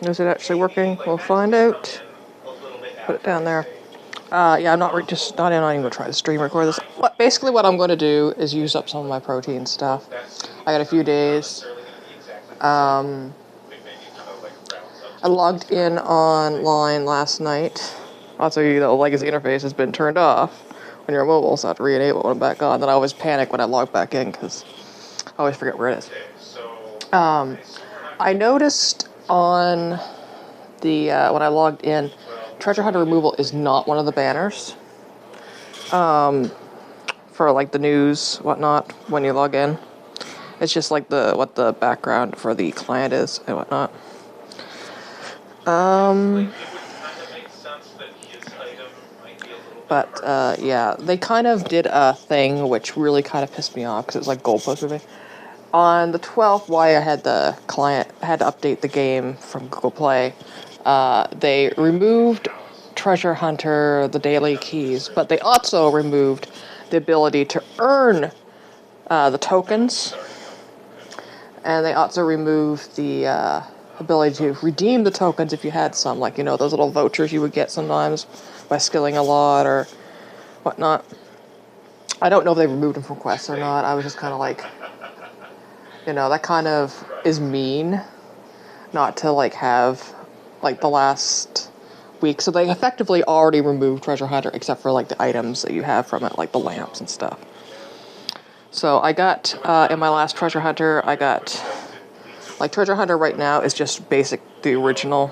Is it actually working? We'll find out. Put it down there. Yeah, I'm not not in. I'm even gonna try to stream record this. Basically, what I'm going to do is use up some of my protein stuff. I got a few days. I logged in online last night. Also, the legacy interface has been turned off when you're mobile, so I have to re-enable it when I'm back on. Then I always panic when I log back in because I always forget where it is. I noticed on the when I logged in, treasure hunter removal is not one of the banners for like the news, whatnot, when you log in. It's just like what the background for the client is and whatnot. But yeah, they kind of did a thing which really kind of pissed me off because it was like goalpost moving. On the 12th, why I had the client had to update the game from Google Play, they removed Treasure Hunter, the daily keys, but they also removed the ability to earn the tokens, and they also removed the ability to redeem the tokens if you had some, like, those little vouchers you would get sometimes by skilling a lot or whatnot. I don't know if they removed them from quests or not. I was just kind of like, that kind of is mean not to, like, have, like, the last week. So they effectively already removed Treasure Hunter except for, like, the items that you have from it, like the lamps and stuff. So I got, in my last Treasure Hunter, I got, like, Treasure Hunter right now is just basic, the original.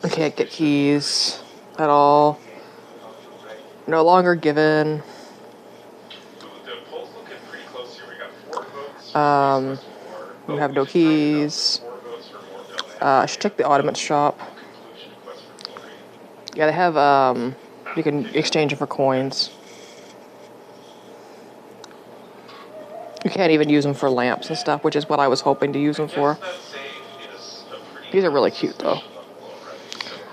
I can't get keys at all. No longer given. You have no keys. I should check the Ottoman shop. Yeah, they have, you can exchange them for coins. You can't even use them for lamps and stuff, which is what I was hoping to use them for. These are really cute, though.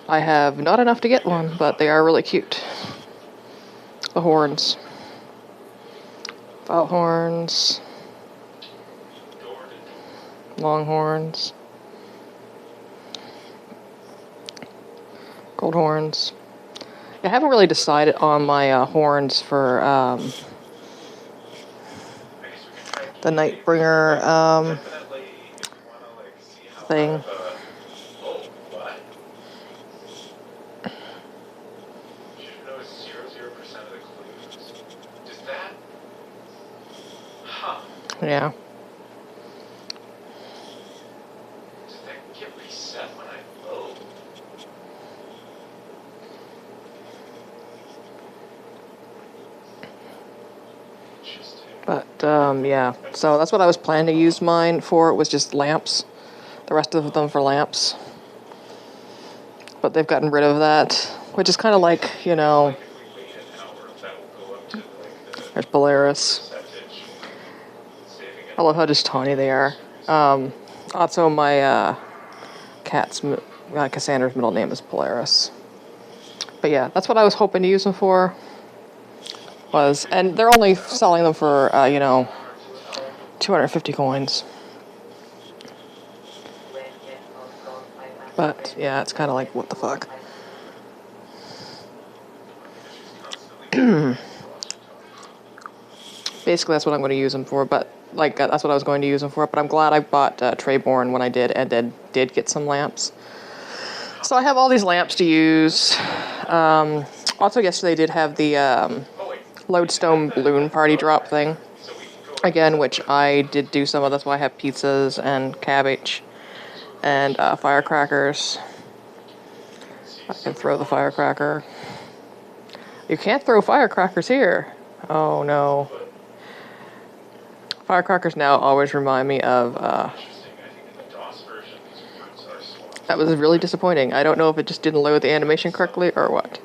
I have not enough to get one, but they are really cute. The horns. Foul horns. Long horns. Gold horns. I haven't really decided on my horns for the Nightbringer thing. Yeah. But, yeah. So that's what I was planning to use mine for. It was just lamps. The rest of them for lamps. But they've gotten rid of that. Which is kind of like, there's Polaris. I love how just tawny they are. Also, my Cassandra's middle name is Polaris. But yeah, that's what I was hoping to use them for. And they're only selling them for, 250 coins. But yeah, it's kind of like, what the fuck. Basically, that's what I'm going to use them for. But that's what I was going to use them for. But I'm glad I bought Trayborn when I did, and then did get some lamps. So I have all these lamps to use. Also, yesterday did have the Lodestone balloon party drop thing. Again, which I did do some of. That's why I have pizzas and cabbage and firecrackers. I can throw the firecracker. You can't throw firecrackers here. Oh no. Firecrackers now always remind me of, that was really disappointing. I don't know if it just didn't load the animation correctly or what.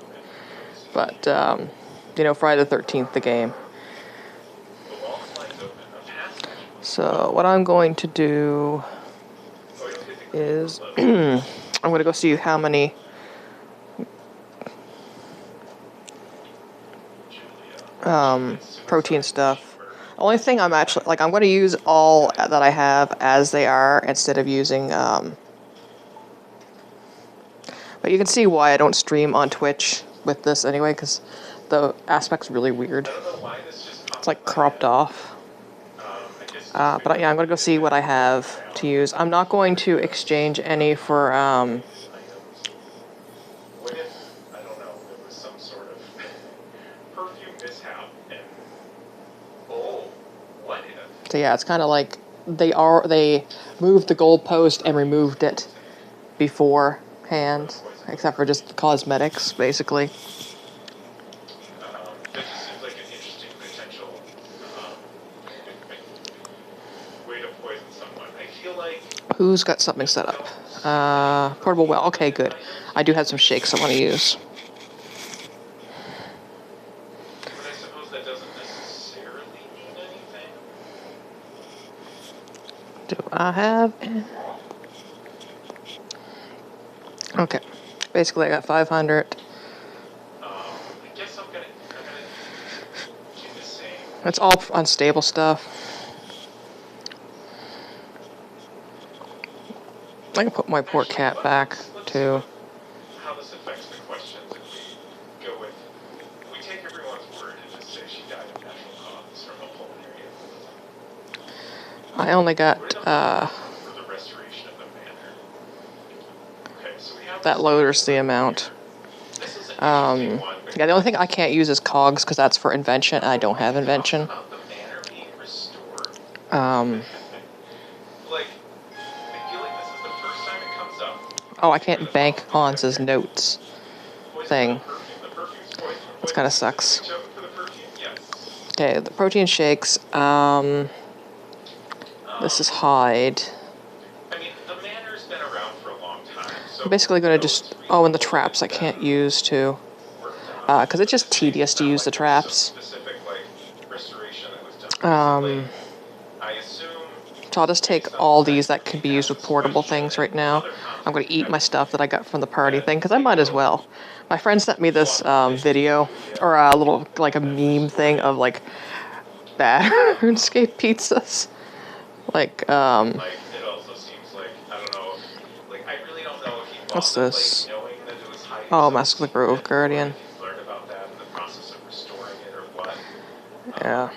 But, Friday the 13th, the game. So, what I'm going to do is, I'm going to go see how many protein stuff. Only thing I'm actually, like, I'm going to use all that I have as they are instead of using, but you can see why I don't stream on Twitch with this anyway, because the aspect's really weird. It's like cropped off. But yeah, I'm going to go see what I have to use. I'm not going to exchange any for, so yeah, it's kind of like they moved the goalpost and removed it beforehand, except for just cosmetics, basically. Who's got something set up? Portable well. Okay, good. I do have some shakes I want to use. Do I have? Okay. Basically, I got 500. It's all unstable stuff. I can put my poor cat back, too. How this affects the questions if we go with, we take everyone's word and just say she died of natural causes from a pulmonary embolism. I only got, for the restoration of the manor. Okay, so we have that lowers the amount. Yeah, the only thing I can't use is cogs, because that's for invention, and I don't have invention. About the manor being restored. Oh, I can't bank Hans's notes thing. This kind of sucks. Okay, the protein shakes. This is hide. I'm basically going to just... Oh, and the traps I can't use, too. Because it's just tedious to use the traps. So I'll just take all these that can be used with portable things right now. I'm going to eat my stuff that I got from the party thing, because I might as well. My friend sent me this video, or a little, like a meme thing of, like, bad RuneScape pizzas. Like, it also seems like, I don't know, like, I really don't know if he what's this? knowing that it was hiding. Oh, Mask of the Grove Guardian. Learned about that in the process of restoring it or what. Yeah.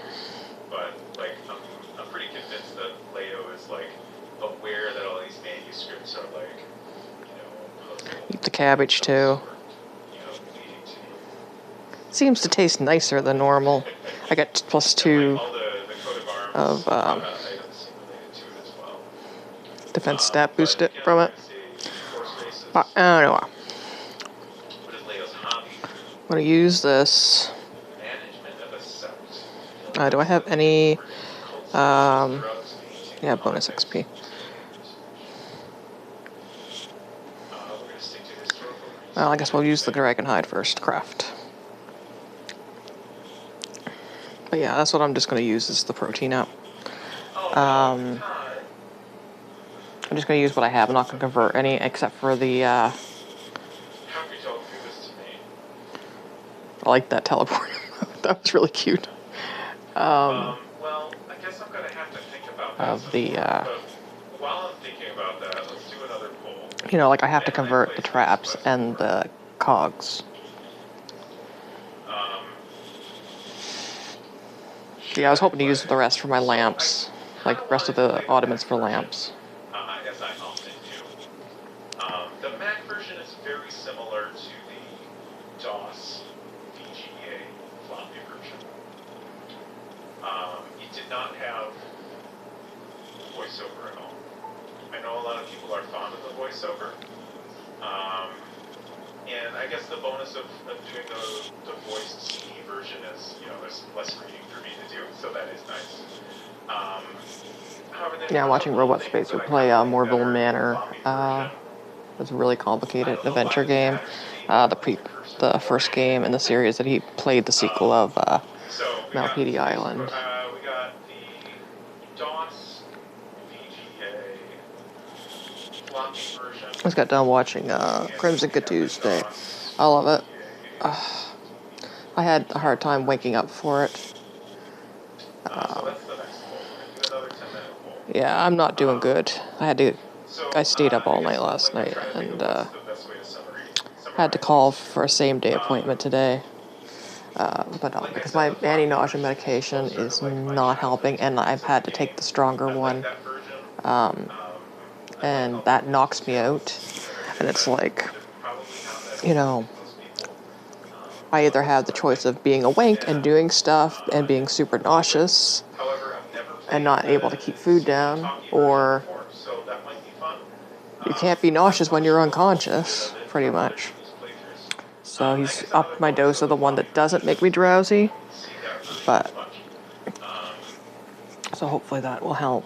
But, like, I'm pretty convinced that Leo is, like, aware that all these manuscripts are, like, you know, Eat the cabbage, too. Seems to taste nicer than normal. I got +2 of defense stat boosted from it. But anyway, I'm gonna use this. Do I have any? Yeah, bonus XP. Well, I guess we'll use the dragon hide first to craft. But yeah, that's what I'm just going to use is the protein out. I'm just going to use what I have. I'm not going to convert any except for the, I like that teleport. That was really cute. Well, I guess I'm going to have to think about that. Of the, while I'm thinking about that, let's do another poll. You know, like I have to convert the traps and the cogs. Yeah, I was hoping to use the rest for my lamps. Like, rest of the ottomans for lamps. As I often do. The Mac version is very similar to the DOS VGA floppy version. It did not have voiceover at all. I know a lot of people are fond of the voiceover. And I guess the bonus of doing the voiced CD version is, you know, there's less reading for me to do, so that is nice. Yeah, watching Robot Space would play Morville Manor. It's a really complicated adventure game. The first game in the series that he played the sequel of Malpedi Island. We got the DOS VGA floppy version. I just got done watching Crimson Tuesday. I love it. I had a hard time waking up for it. Yeah, I'm not doing good. I stayed up all night last like, night I'm trying to think and of what's the best way to had to summarize. call for a same-day appointment today. But no, because my anti-nausea medication is not helping, and I've had to take the stronger one, That version, and that knocks me out. And it's like, you know, I either have the choice of being awake and doing stuff and being super nauseous and not able to keep food down, or you can't be nauseous when you're unconscious, pretty much. So he's upped my dose of the one that doesn't make me drowsy, but so hopefully that will help.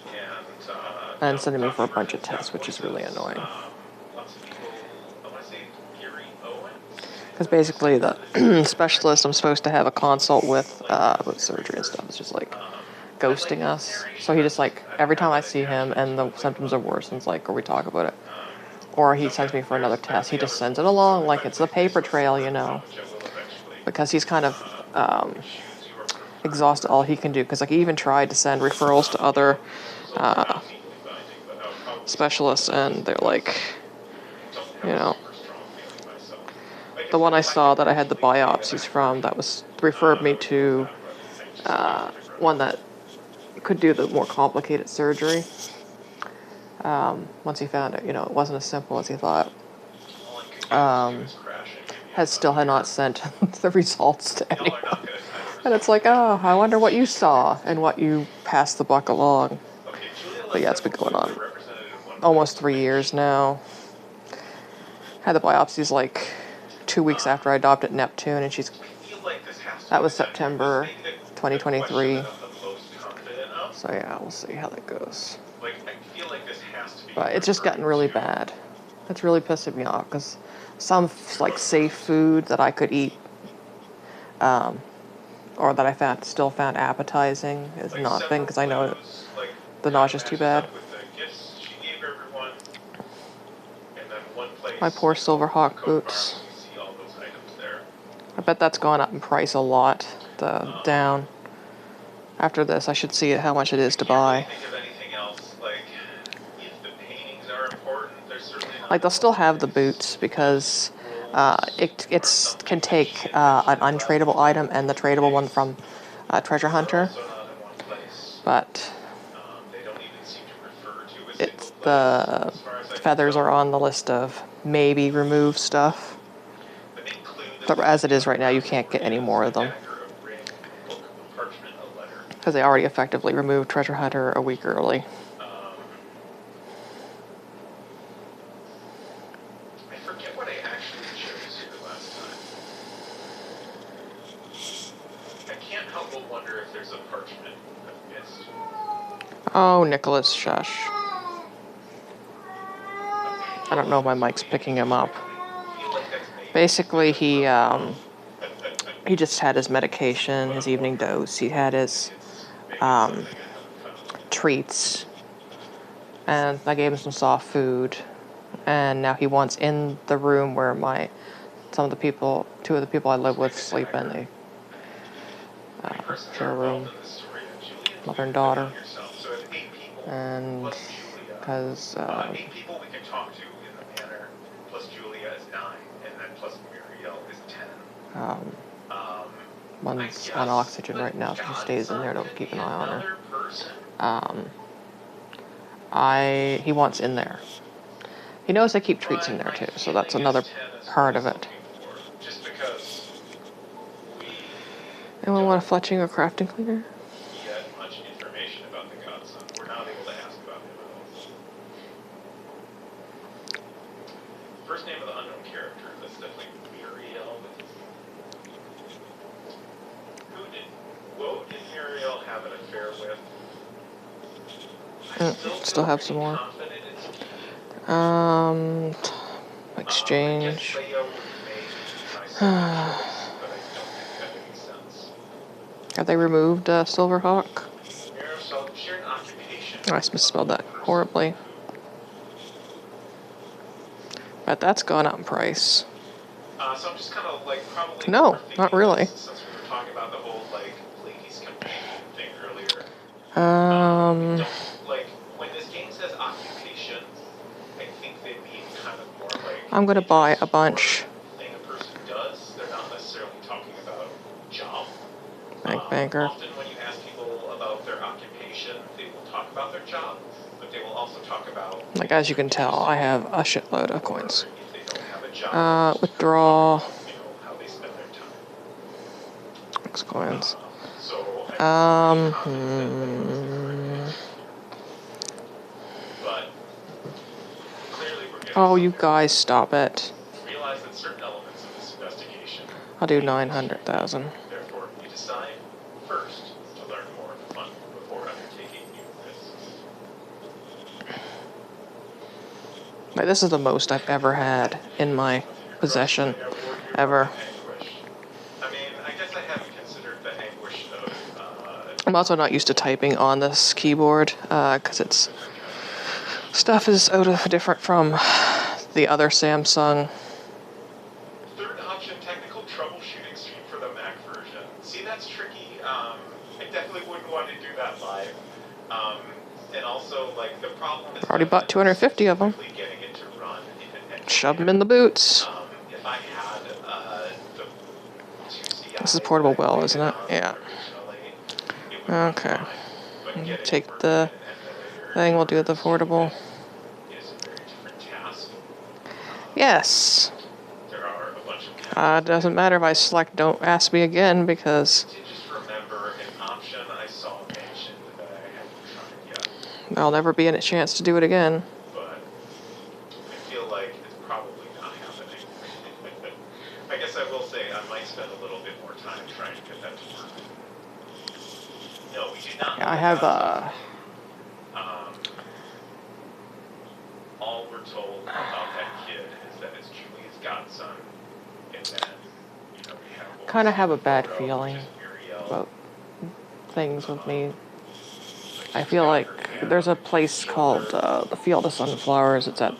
And sending me for a bunch of tests, which is really annoying. Because basically the specialist I'm supposed to have a consult with surgery and stuff is just like ghosting us. So he just like, every time I see him and the symptoms are worse, and it's like, or we talk about it, or he sends me for another test, he just sends it along like it's a paper trail, you know. Because he's kind of exhausted all he can do. Because like he even tried to send referrals to other specialists, and they're like, you know, the one I saw that I had the biopsies from, that was referred me to one that could do the more complicated surgery. Once he found it, you know, it wasn't as simple as he thought. Still had not sent the results to anyone. And it's like, oh, I wonder what you saw and what you passed the buck along. But yeah, it's been going on almost 3 years now. Had the biopsies like 2 weeks after I adopted Neptune, and that was September 2023. So yeah, we'll see how that goes. But it's just gotten really bad. It's really pissing me off because some like safe food that I could eat, or that I still found appetizing, is not been, because I know the nausea's too bad. My poor Silverhawk boots. I bet that's gone up in price a lot. Down. After this, I should see how much it is to buy. Like, they'll still have the boots because it can take an untradeable item and the tradable one from Treasure Hunter. But the feathers are on the list of maybe remove stuff. But as it is right now, you can't get any more of them. Because they already effectively removed Treasure Hunter a week early. I forget what I actually chose here last time. I can't help but wonder if there's a parchment I've missed. Oh, Nicholas, shush. I don't know if my mic's picking him up. Basically, he just had his medication, his evening dose. He had his treats, and I gave him some soft food. And now he wants in the room where two of the people I live with sleep in. They share a room, mother and daughter. And because one's on oxygen right now, so she stays in there to keep an eye on her. He wants in there. He knows I keep treats in there too, so that's another part of it. Anyone want a fletching or crafting cleaner? First name of the unknown character, that's definitely Muriel. Who did Woe did Muriel have an affair with? Still have some more. Exchange. Have they removed Silverhawk? Oh, I misspelled that horribly. But that's gone up in price. So I'm just kind of like probably. No, not really. Since we were talking about the whole like ladies companion thing earlier. Don't, like I'm gonna buy a bunch. Thing a person does, they're not necessarily talking about job. Banker. Often when you ask people about their occupation, they will talk about their job, but they will also talk about... Like, as you can tell, I have a shitload of coins. If they don't have a job, Withdraw. how they spend their time. X coins. So, but clearly we're getting Oh, you guys, stop it. realize that certain elements of this investigation... I'll do 900,000. Therefore, we decide first to learn more of the fund before undertaking new risks. Like, this is the most I've ever had in my possession, ever. I mean, I guess I haven't considered the anguish of... I'm also not used to typing on this keyboard, because it's... Stuff is different from the other Samsung. Third option, technical troubleshooting stream for the Mac version. See, that's tricky. I definitely wouldn't want to do that live. And also, like, the problem is... Already bought 250 of them. Getting it to run Shove them in the boots. If I had the 2CI... This is portable well, isn't it? Yeah. Okay. Take the thing, we'll do the portable. Yes. Doesn't matter if I select don't ask me again, because there'll never be a chance to do it again. But I feel like it's probably not happening. I guess I will say I might spend a little bit more time trying to get that to work. No, we do not. Yeah, I have all we're told about that kid is that it's Julie's godson, and then we have kind of have a bad feeling about things with me. I feel like there's a place called the Field of Sunflowers. It's at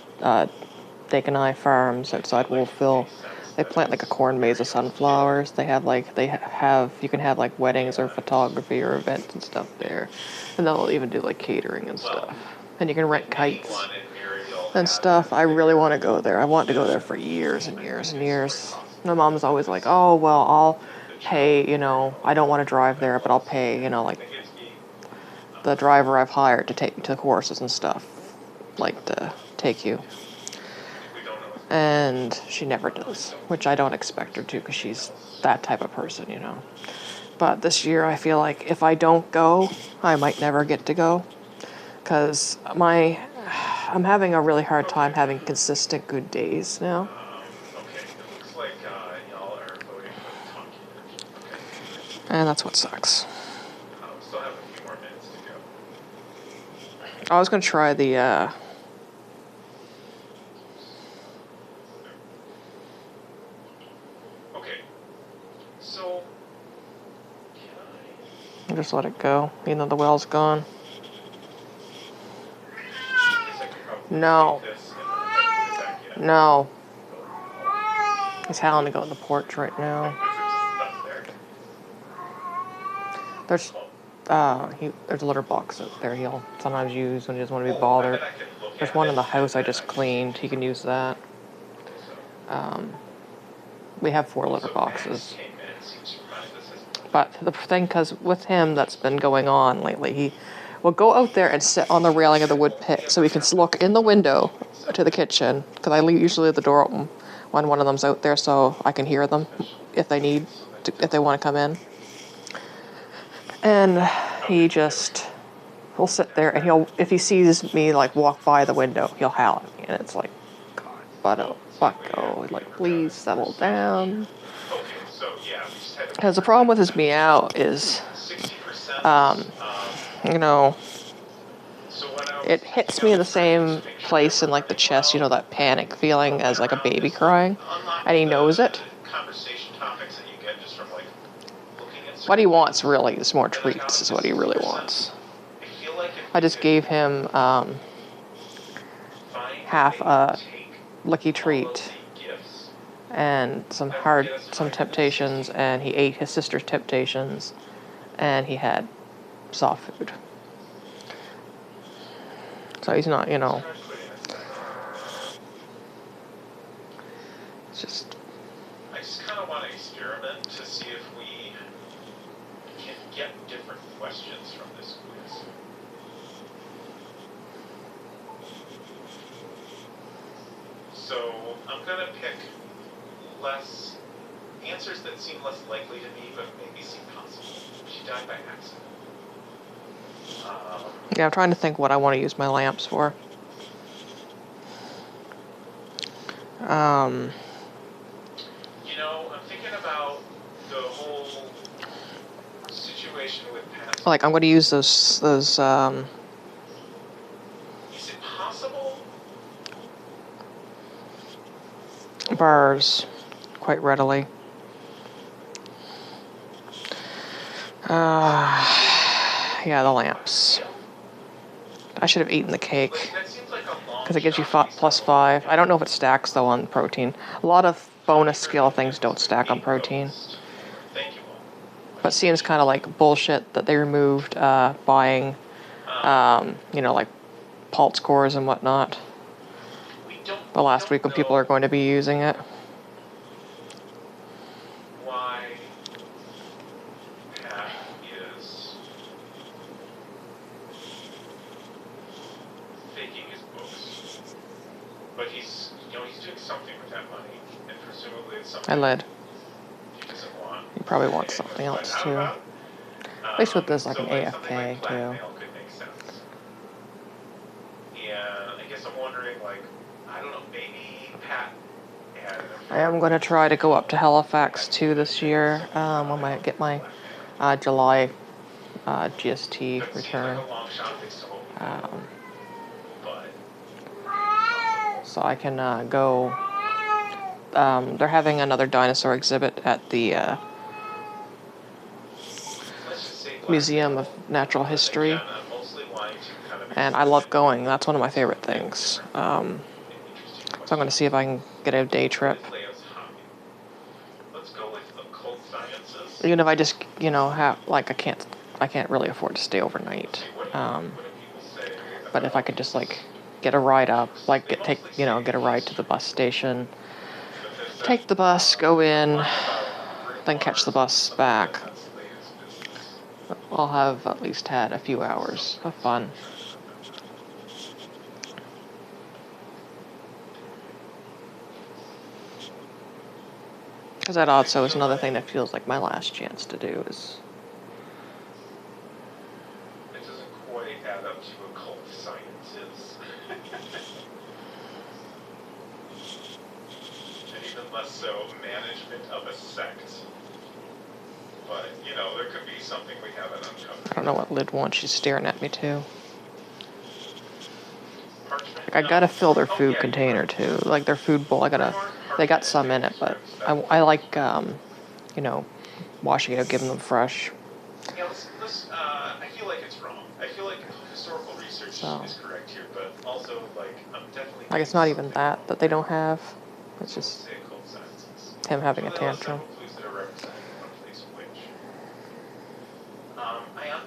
Dakenai Farms outside Wolfville. They plant like a corn maze of sunflowers. They have you can have like weddings or photography or events and stuff there, and they'll even do like catering and stuff. And you can rent kites and stuff. I really want to go there. I want to go there for years and years and years. My mom's always like, oh, well, I'll pay, I don't want to drive there, but I'll pay, like the driver I've hired to take you to the courses and stuff, like to take you. And she never does, which I don't expect her to, because she's that type of person, But this year I feel like if I don't go, I might never get to go, because I'm having a really hard time having consistent good days now. And that's what sucks. I was going to try the, So, I'll just let it go, even though the well's gone. No. No. He's howling to go on the porch right now. There's there's a litter box out there he'll sometimes use when he doesn't want to be bothered. There's one in the house I just cleaned. He can use that. We have 4 litter boxes. But the thing, because with him that's been going on lately, he will go out there and sit on the railing of the wood pit so he can look in the window to the kitchen, because I usually leave the door open when one of them's out there so I can hear them if they want to come in. And he will sit there, and if he sees me like walk by the window, he'll howl at me, and it's like, God, bucko, like, please settle down. Because the problem with his meow is, it hits me in the same place in like the chest, that panic feeling as like a baby crying, and he knows it. What he wants really is more treats, is what he really wants. I just gave him half a Lucky Treat and some Temptations, and he ate his sister's Temptations, and he had soft food. So he's not, So I'm gonna pick less answers that seem less likely to me, but maybe seem possible. She died by accident. Yeah, I'm trying to think what I want to use my lamps for. You know, I'm thinking about the whole situation with past. Like, I'm going to use those, Is it possible? bars quite readily. Yeah, the lamps. I should have eaten the cake, because it gives you +5. I don't know if it stacks, though, on protein. A lot of bonus skill things don't stack on protein. But it seems kind of like bullshit that they removed buying, you know, like pulse cores and whatnot. The last week when people are going to be using it. Why Pat is faking his books, but he's, you know, he's doing something with that money, and presumably it's something I lied. he doesn't want. You probably want something else too. At least with this, like an AFK something like too. blackmail could make sense. And I guess I'm wondering, like, I don't know, maybe Pat had. I am going to try to go up to Halifax too this year when I get my July GST return. So I can go. They're having another dinosaur exhibit at the Museum of Natural History, and I love going. That's one of my favorite things. So I'm going to see if I can get a day trip. Even if I just, you know, have, like, I can't really afford to stay overnight. But if I could just, like, get a ride up, like get a ride to the bus station, take the bus, go in, then catch the bus back, I'll have at least had a few hours of fun. Because that also is another thing that feels like my last chance to do is... It doesn't quite add up to occult sciences. And even less so, management of a sect. But, you know, there could be something we haven't uncovered. I don't know what Lid wants. She's staring at me too. Like, I gotta fill their food container too. Like their food bowl, they got some in it, but I like, you know, washing it out, giving them fresh. Yeah, I feel like it's wrong. I feel like historical research is correct here, but also, like, I'm definitely... Like, it's not even that they don't have. It's just him having a tantrum.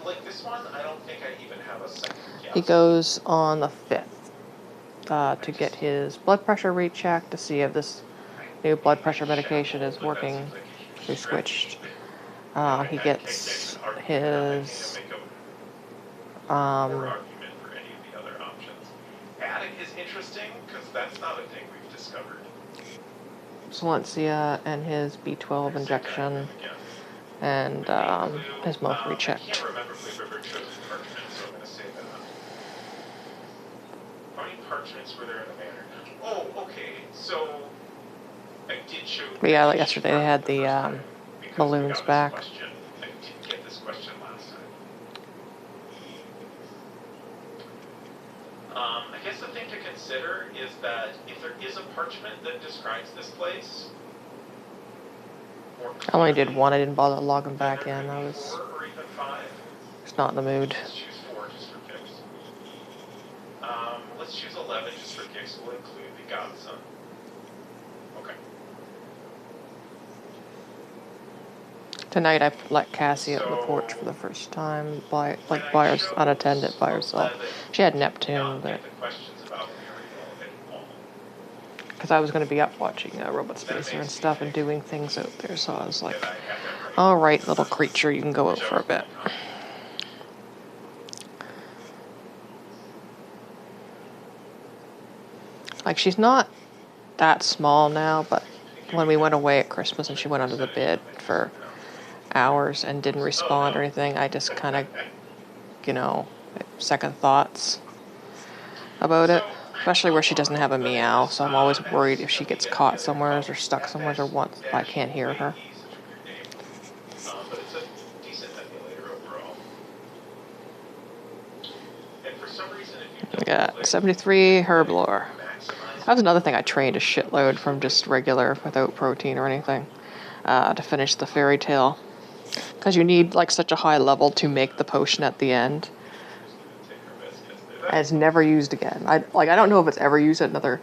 Like this one, I don't think I even have a second guess. He goes on the 5th to get his blood pressure rechecked to see if this new blood pressure medication is working. We switched. He gets his Adding is interesting because that's not a thing we've discovered. Silencia and his B12 injection and his milk rechecked. I can't remember if we've ever chosen parchment, so I'm going to say that. How many parchments were there in the manor? Oh, okay. So I did show. But yeah, like yesterday they had the balloons back. I didn't get this question last time. I guess the thing to consider is that if there is a parchment that describes this place. I only did one. I didn't bother logging back in. I was just not in the mood. Let's choose 4 just for kicks. Let's choose 11 just for kicks. We'll include the godson. Okay. Tonight I let Cassie out on the porch for the first time, unattended by herself. She had Neptune, but because I was going to be up watching Robot Spacer and stuff and doing things out there, so I was like, all right, little creature, you can go out for a bit. Like, she's not that small now, but when we went away at Christmas and she went under the bed for hours and didn't respond or anything, I just kind of, you know, second thoughts about it. Especially where she doesn't have a meow, so I'm always worried if she gets caught somewhere or stuck somewhere or once I can't hear her. But it's a decent emulator overall. And for some reason, if you We got 73 Herblore. That was another thing I trained a shitload from just regular without protein or anything to finish the fairy tale. Because you need like such a high level to make the potion at the end. And it's never used again. I don't know if it's ever used at another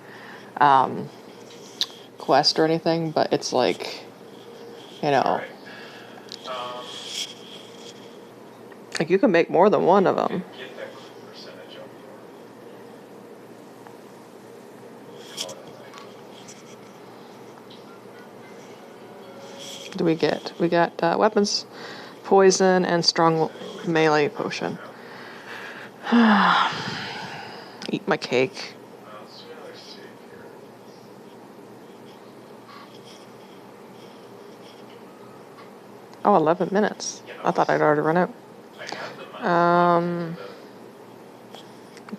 quest or anything, but it's like, you know, like you can make more than one of them. Do we get? We got weapons, poison, and strong melee potion. Eat my cake. Oh, 11 minutes. I thought I'd already run out.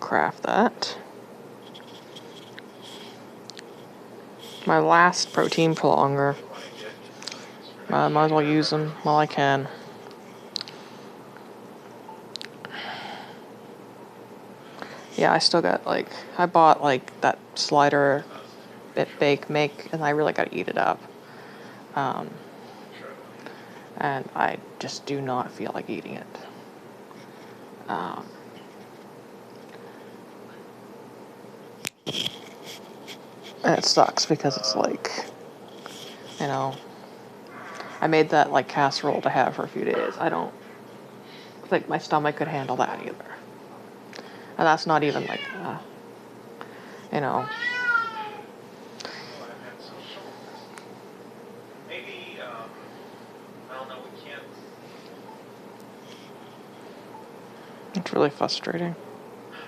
Craft that. My last protein prolonger. Might as well use them while I can. Yeah, I still got like, I bought like that slider bake make, and I really got to eat it up. And I just do not feel like eating it. And it sucks because it's like, you know, I made that like casserole to have for a few days. I don't think my stomach could handle that either. And that's not even like, you know. Maybe, I don't know, we can't. It's really frustrating.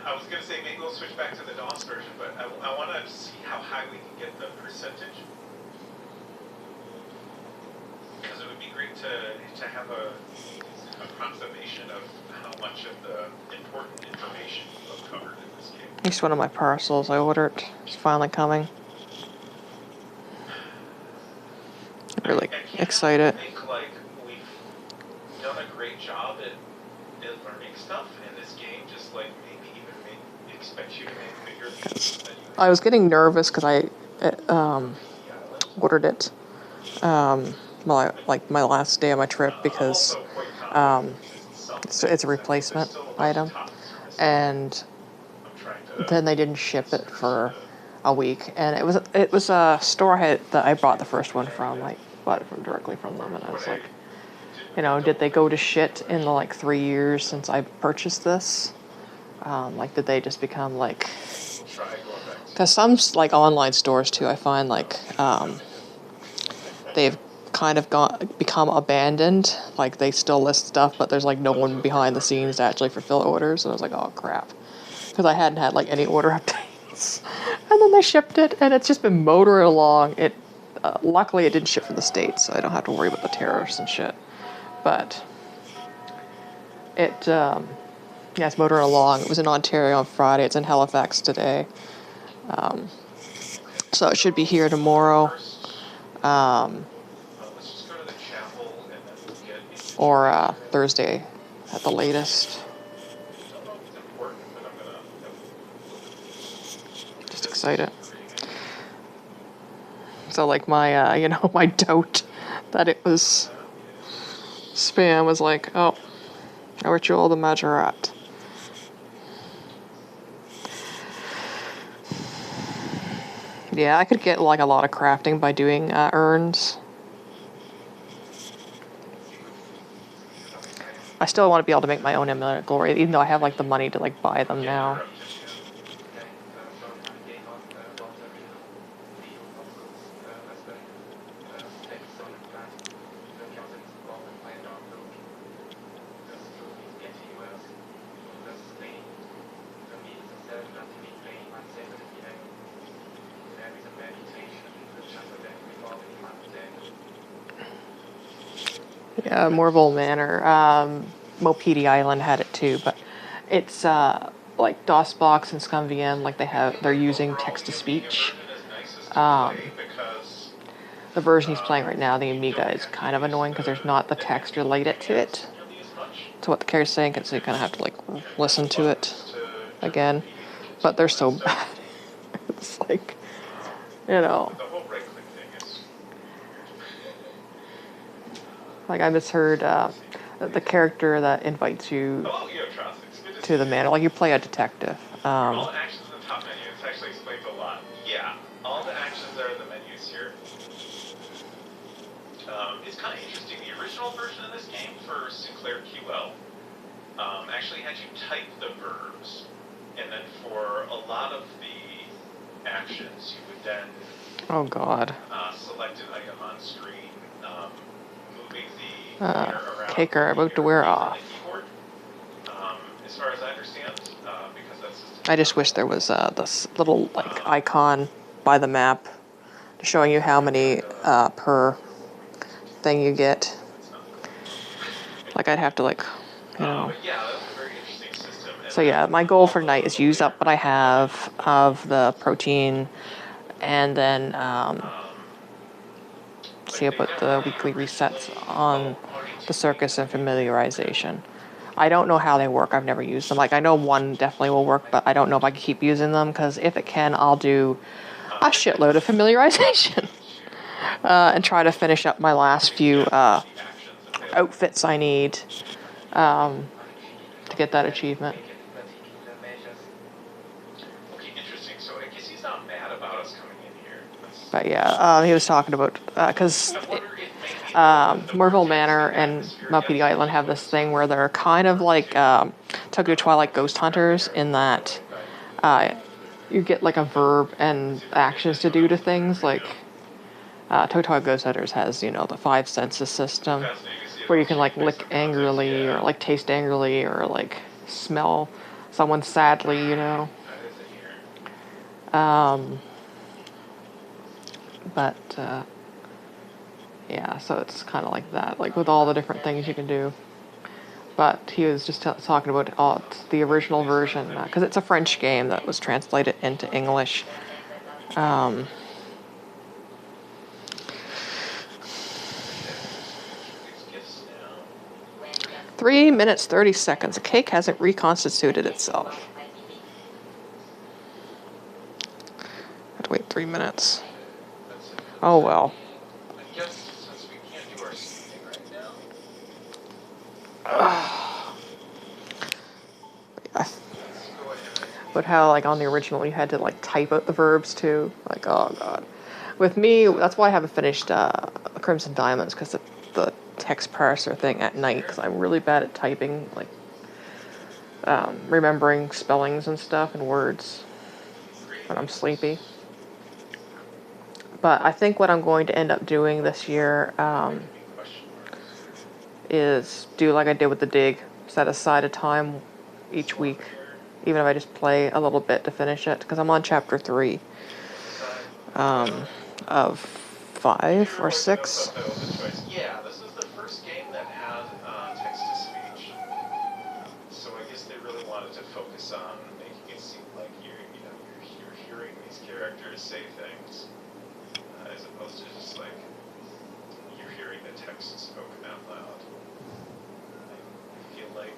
I was going to say maybe we'll switch back to the DOS version, but I want to see how high we can get the percentage. Because it would be great to have a approximation of how much of the important information was covered in this game. At least one of my parcels I ordered is finally coming. I'm really excited. I think like we've done a great job at learning stuff, and this game just like maybe even expects you to make bigger things than you. I was getting nervous because I ordered it like my last day of my trip because it's a replacement item, and then they didn't ship it for a week, and it was a store that I bought the first one from. I bought it directly from them, and I was like, you know, did they go to shit in the like 3 years since I purchased this? Like, did they just become like? Because some like online stores too, I find like they've kind of become abandoned. Like they still list stuff, but there's like no one behind the scenes to actually fulfill orders. And I was like, oh crap, because I hadn't had like any order updates. And then they shipped it, and it's just been motoring along. It luckily it didn't ship from the States, so I don't have to worry about the tariffs and shit. But it yeah, it's motoring along. It was in Ontario on Friday. It's in Halifax today. So it should be here tomorrow. Or Thursday at the latest. Just excited. So like my, you know, my doubt that it was spam was like, oh, ritual the Majorat. Yeah, I could get like a lot of crafting by doing urns. I still want to be able to make my own Amulet of Glory, even though I have like the money to like buy them now. Yeah, Morville Manor. Mopedi Island had it too, but it's like DOSBox and ScumVM, like they're using text to speech. The version he's playing right now, the Amiga, is kind of annoying because there's not the text related to it, to what the character's saying, so you kind of have to like listen to it again. But they're so bad. It's like, you know, like I misheard the character that invites you to the manor. Like you play a detective. All the actions in the top menu. This actually explains a lot. Yeah, all the actions are in the menus here. It's kind of interesting. The original version of this game for Sinclair QL actually had you type the verbs, and then for a lot of the actions, you would then Oh God. select an item on screen, moving the pointer around. Caker about to wear off. As far as I understand, because that's. I just wish there was this little like icon by the map showing you how many per thing you get. Like I'd have to like, you know. Yeah, that was a very interesting system. So yeah, my goal for tonight is use up what I have of the protean, and then see about the weekly resets on the circus and familiarization. I don't know how they work. I've never used them. Like I know one definitely will work, but I don't know if I can keep using them because if it can, I'll do a shitload of familiarization and try to finish up my last few outfits I need to get that achievement. Interesting. So I guess he's not mad about us coming in here. But yeah, he was talking about because Morville Manor and Mopedi Island have this thing where they're kind of like Tokyo Twilight Ghost Hunters in that you get like a verb and actions to do to things. Like Tokyo Twilight Ghost Hunters has, you know, the 5 senses system where you can like lick angrily or like taste angrily or like smell someone sadly, you know. But yeah, so it's kind of like that, like with all the different things you can do. But he was just talking about the original version, because it's a French game that was translated into English. 3 minutes, 30 seconds. The cake hasn't reconstituted itself. I have to wait 3 minutes. Oh well. I guess since we can't do our seating right now. But how, like, on the original, you had to, like, type out the verbs, too. Like, oh, God. With me, that's why I haven't finished Crimson Diamonds, because the text parser thing at night, because I'm really bad at typing, like, remembering spellings and stuff and words when I'm sleepy. But I think what I'm going to end up doing this year is do like I did with the dig, set aside a time each week, even if I just play a little bit to finish it, because I'm on chapter 3 of 5 or 6. Yeah, this is the first game that had text to speech, so I guess they really wanted to focus on making it seem like you're hearing these characters say things, as opposed to just like you're hearing the text spoken out loud. I feel like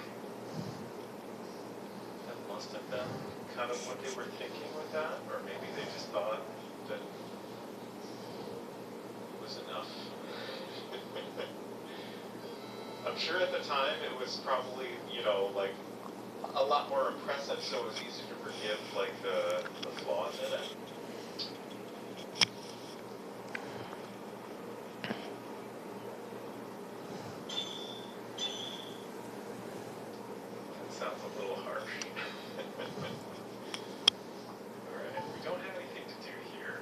that must have been kind of what they were thinking with that, or maybe they just thought that was enough. I'm sure at the time it was probably, like a lot more impressive, so it was easy to forgive like the flaws in it. That sounds a little harsh. Alright, we don't have anything to do here.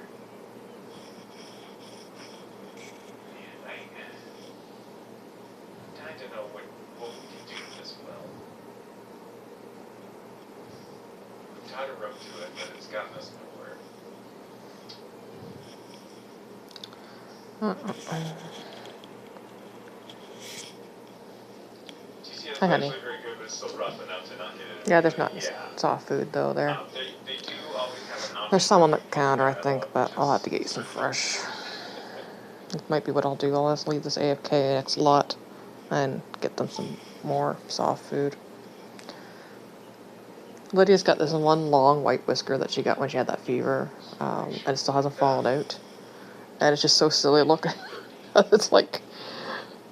Man, I kind of know what we can do as well. Tied a rope to it, but it's TCN is Hi, honey. actually very good, but it's still rough enough to not get it. Yeah, there's not Yeah. soft food though there. They do always have an option. There's some on the counter, I think, but I'll have to get you some fresh. It might be what I'll do. I'll just leave this AFK next lot and get them some more soft food. Lydia's got this one long white whisker that she got when she had that fever, and it still hasn't fallen out. And it's just so silly looking. It's like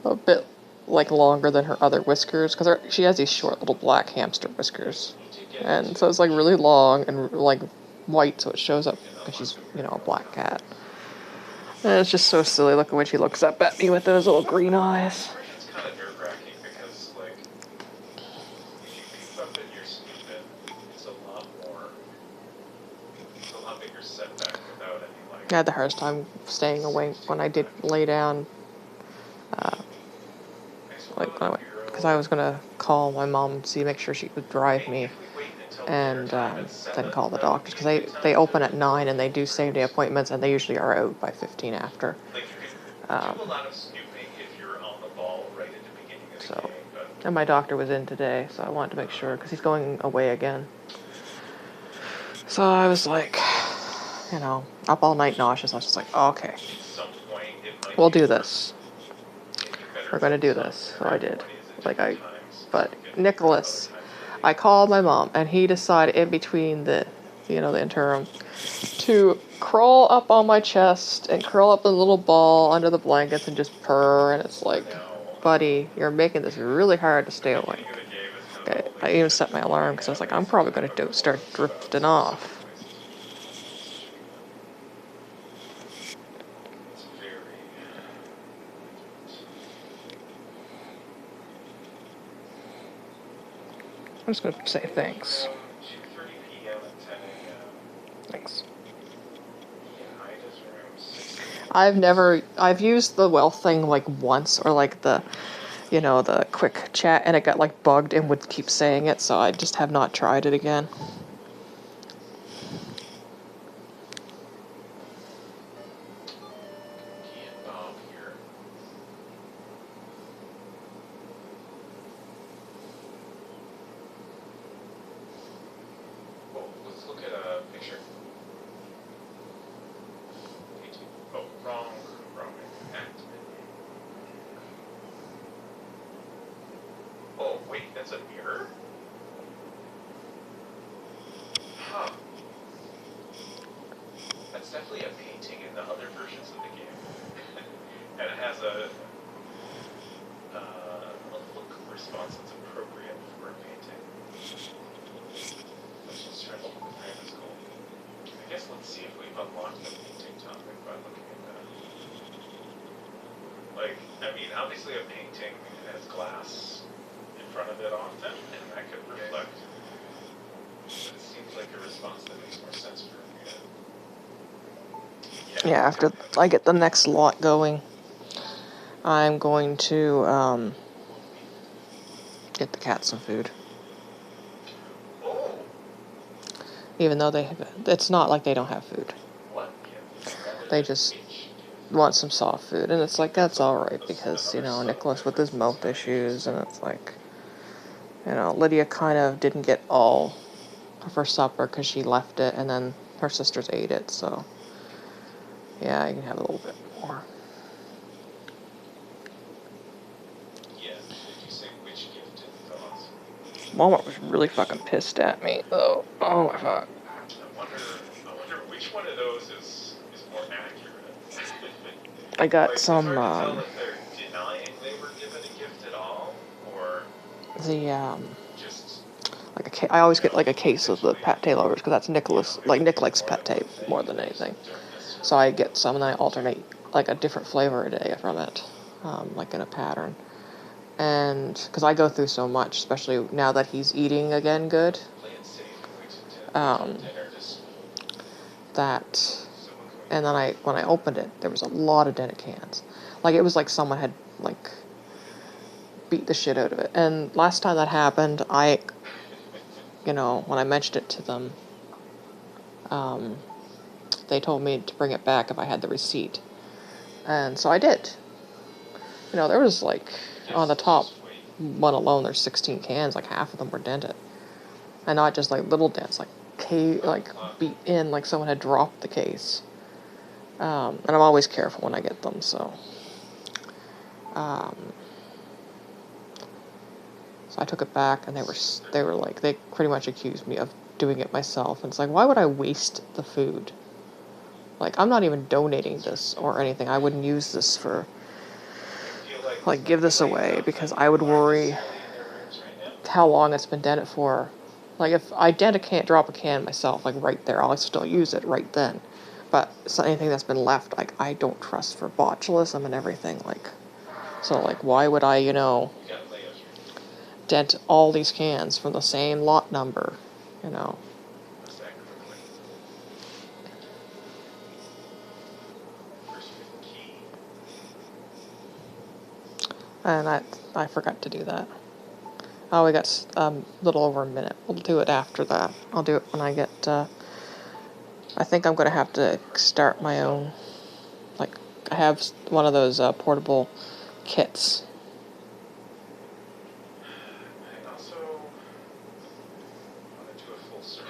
a bit like longer than her other whiskers, because she has these short little black hamster whiskers. And so it's like really long and like white, so it shows up because she's, you know, a black cat. And it's just so silly looking when she looks up at me with those little green eyes. It's kind of nerve-wracking because, like, if you pick something you're stupid, it's a lot bigger setback without any, like... I had the hardest time staying awake when I did lay down. Because I was going to call my mom and make sure she would drive me. And then call the doctors, because they open at 9 and they do same day appointments, and they usually are out by 15 after. Like, you can do a lot of snooping if you're on the ball right at the beginning of the game, but... And my doctor was in today, so I wanted to make sure, because he's going away again. So I was like, you know, up all night nauseous. I was just like, oh, okay, we'll do this. We're going to do this. So I did. But Nicholas, I called my mom, and he decided in between the interim, to crawl up on my chest and curl up in a little ball under the blankets and just purr. And it's like, buddy, you're making this really hard to stay awake. Okay, I even set my alarm because I was like, I'm probably going to start drifting off. I'm just going to say thanks. 2:30 p.m. and 10 a.m. Thanks. I've used the wealth thing like once, or like the quick chat, and it got like bugged and would keep saying it, so I just have not tried it again. That's a mirror? Huh. That's definitely a painting in the other versions of the game. And it has a look response that's appropriate for a painting. Let's just try to look at that. That's cool. I guess let's see if we've unlocked the painting topic by looking at that. Like, I mean, obviously a painting has glass in front of it often, and that could reflect. But it seems like a response that makes more sense for me. Yeah, after I get the next lot going, I'm going to get the cat some food. Oh. Even though it's not like they don't have food. What? They just want some soft food, and it's like, that's alright, because, Nicholas with his mouth issues, and it's like, Lydia kind of didn't get all of her supper because she left it, and then her sisters ate it, so yeah, you can have a little bit more. Yeah, did you say which gift did thoughts? Walmart was really fucking pissed at me, though. Oh my fuck. I wonder which one of those is more accurate. I got like, some, it's hard to tell if they're denying they were given a gift at all, or just I always get like a case of the pate lovers, because that's Nick likes pate more than anything. So I get some, and then I alternate like a different flavor a day from it, like in a pattern. And because I go through so much, especially now that he's eating again good, that, and then when I opened it, there was a lot of dented cans. Like, it was like someone had like beat the shit out of it. And last time that happened, when I mentioned it to them, they told me to bring it back if I had the receipt. And so I did. You know, there was like, on the top one alone, there's 16 cans, like half of them were dented. And not just like little dents, like beat in, like someone had dropped the case. And I'm always careful when I get them, so. So I took it back, and they were like, they pretty much accused me of doing it myself. And it's like, why would I waste the food? Like, I'm not even donating this or anything. I wouldn't use this for, like, give this away, because I would worry how long it's been dented for. Like, if I drop a can myself, like, right there, I'll still use it right then. But so anything that's been left, like, I don't trust for botulism and everything, like. So, like, why would I, you know, dent all these cans from the same lot number, you know? And I forgot to do that. Oh, we got a little over a minute. We'll do it after that. I'll do it when I get, I think I'm going to have to start my own, like, I have one of those portable kits. I also want to do a full search.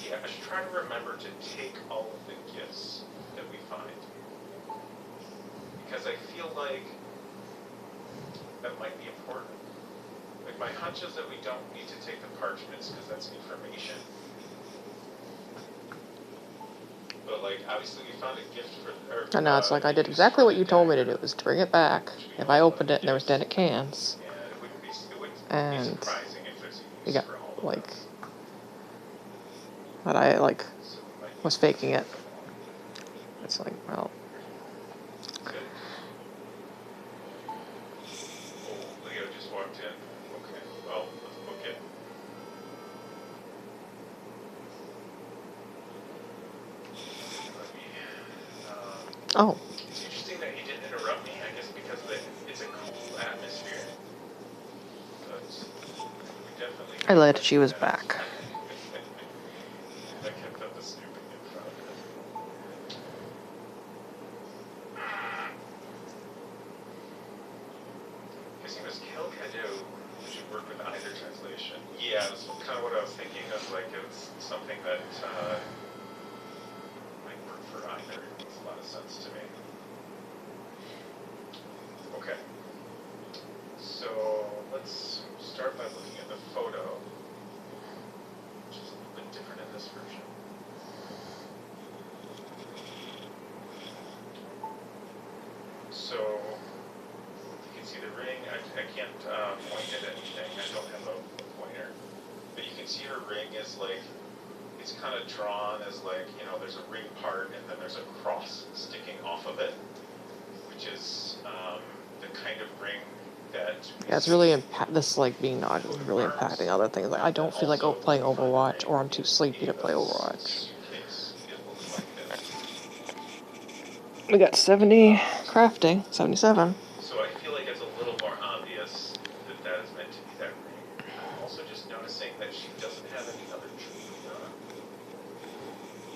Yeah, I should try to remember to take all of the gifts that we find. Because I feel like that might be important. Like, my hunch is that we don't need to take the parchments because that's information. But, like, obviously we found a gift for... I know, it's like I did exactly what you told me to do, was to bring it back. If I opened it and there was dented cans. And you got, like... But I, like, was faking it. It's like, well... Leo just walked in. Okay, well, let's book it. Oh. It's interesting that he didn't interrupt me, I guess because it's a cool atmosphere. But we definitely... I lied, she was back. I kept up the snooping in front of it. Because he was Kelkado, which would work with either translation. Yeah, that's kind of what I was thinking. That's like it's something that might work for either. It makes a lot of sense to me. Okay. So let's start by looking at the photo, which is a little bit different in this version. So you can see the ring. I can't point at anything. I don't have a pointer. But you can see her ring is like, it's kind of drawn as like, you know, there's a ring part and then there's a cross sticking off of it, which is the kind of ring that... Yeah, it's really this, like, being nauseous is really impacting other things. Like, I don't feel like playing Overwatch, or I'm too sleepy to play Overwatch. We got 70 crafting, 77. So I feel like it's a little more obvious that that is meant to be that ring. I'm also just noticing that she doesn't have any other jewelry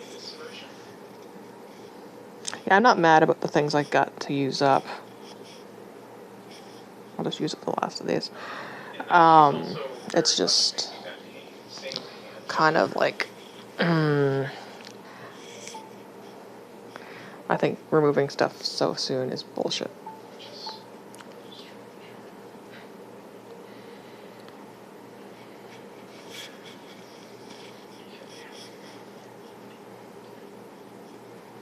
in this version. Yeah, I'm not mad about the things I got to use up. I'll just use up the last of these. It's just kind of like... I think removing stuff so soon is bullshit.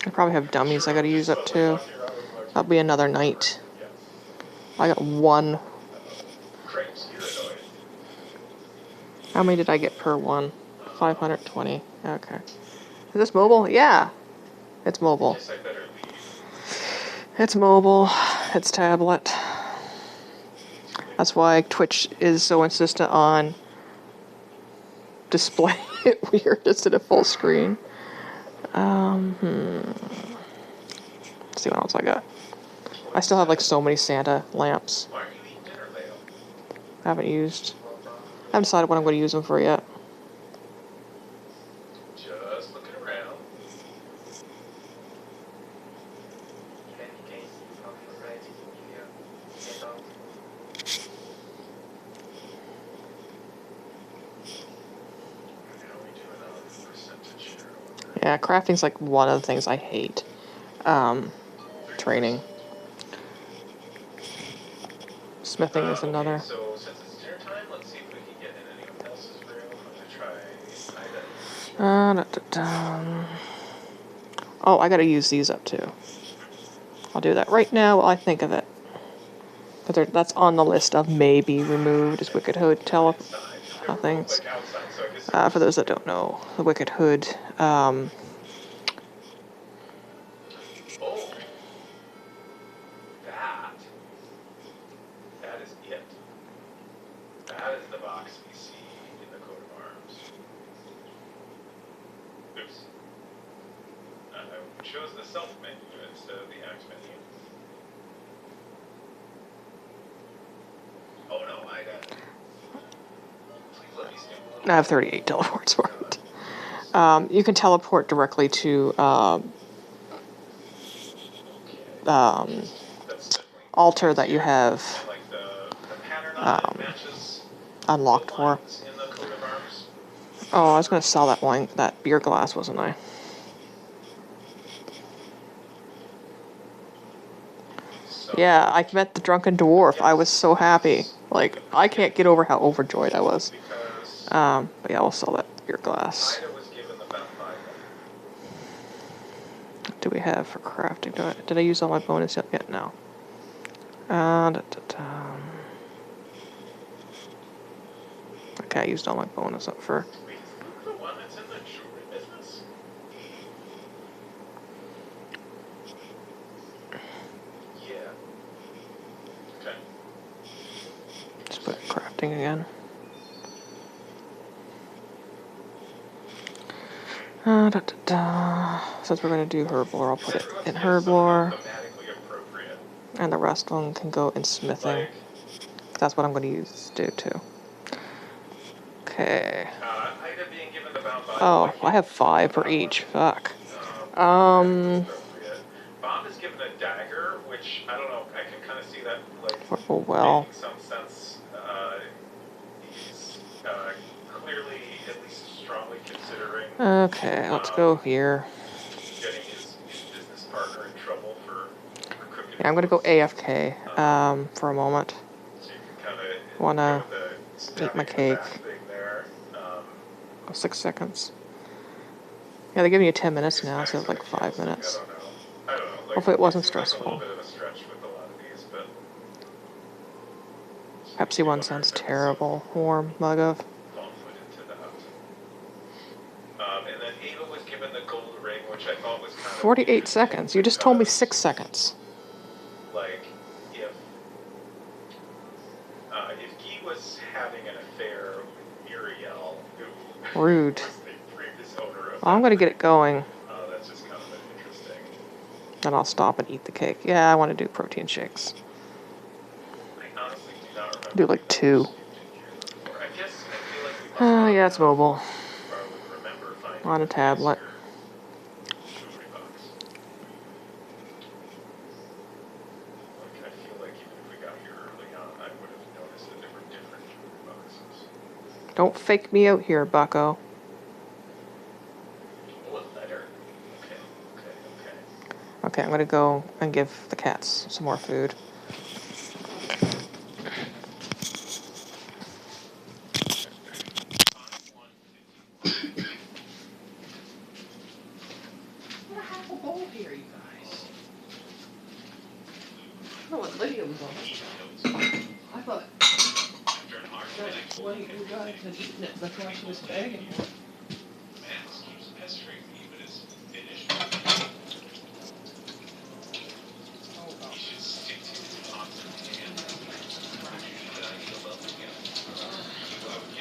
I probably have dummies I gotta use up too. That'll be another night. I got one. How many did I get per one? 520. Okay. Is this mobile? Yeah. It's mobile. It's mobile. It's tablet. That's why Twitch is so insistent on display it weird instead of full screen. Let's see what else I got. I still have like so many Santa lamps. Haven't used. I haven't decided what I'm going to use them for yet. Just looking around. Yeah, crafting's like one of the things I hate. Training. Smithing is another. Okay, so since it's dinner time, let's see if we can get in anyone else's room. I'm gonna try Ida. Oh, I gotta use these up too. I'll do that right now while I think of it. But that's on the list of maybe removed is Wicked Hood things. For those that don't know, the Wicked Hood. Oh, that is it. That is the box we see in the coat of arms. Oops. I chose the self menu instead of the axe menu. Oh no, please let me skip. I have 38 teleports for it. You can teleport directly to altar that you have unlocked for. Oh, I was going to sell that beer glass, wasn't I? Yeah, I met the drunken dwarf. I was so happy. Like, I can't get over how overjoyed I was. But yeah, I'll sell that beer glass. What do we have for crafting? Did I use all my bonus yet? No. Okay, I used all my bonus up for. Just put crafting again. Since we're going to do herblore, I'll put it in herblore. And the rest of them can go in smithing. That's what I'm going to use to do too. Okay. Oh, I have 5 for each. Fuck. Bob is given a dagger, which I don't know. I can kind of see that like making some sense. He's clearly at least strongly considering. Okay, let's go here. Getting his business partner in trouble for cooking. Yeah, I'm gonna go AFK for a moment. So you can kind of wanna eat my cake. 6 seconds. Yeah, they give me 10 minutes now, so it's like 5 minutes. I don't know. Like, hopefully it wasn't stressful. A little bit of a stretch with a lot of these, but Pepsi one sounds terrible. Warm mug of. And then Ava was given the gold ring, which I thought was kind of 48 seconds. You just told me 6 seconds. Like, if Guy was having an affair with Muriel, who Rude. was the previous owner of I'm gonna get it going. That's just kind of interesting. Then I'll stop and eat the cake. Yeah, I want to do protein shakes. I honestly do not remember. Do like 2. Yeah, it's mobile. On a tablet. Don't fake me out here, bucko. Okay, I'm gonna go and give the cats some more food. Here, you guys. I don't know what Lydia was on. I thought one of you guys had eaten it before she was begging for it.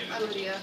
Hi, Lydia.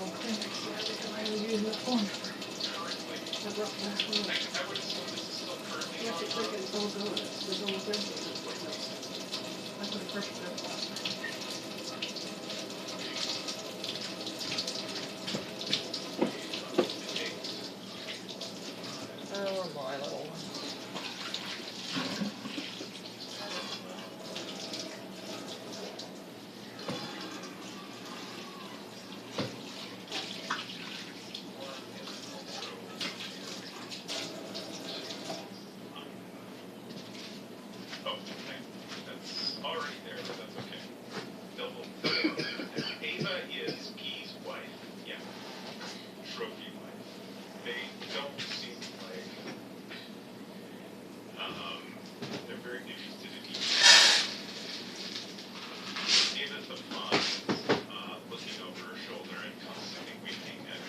Kleenex there because I was using the phone. I brought back home. I would assume this is still currently You have to on. freaking don't go. There's no thing. I put a pressure grip last night. Oh, my little one. Oh, okay. That's already there, but that's okay. Double. Ava is Guy's wife. Yeah. Trophy wife. They don't seem like they're very interested in each other. Ava's the mom, looking over her shoulder and constantly winking at her.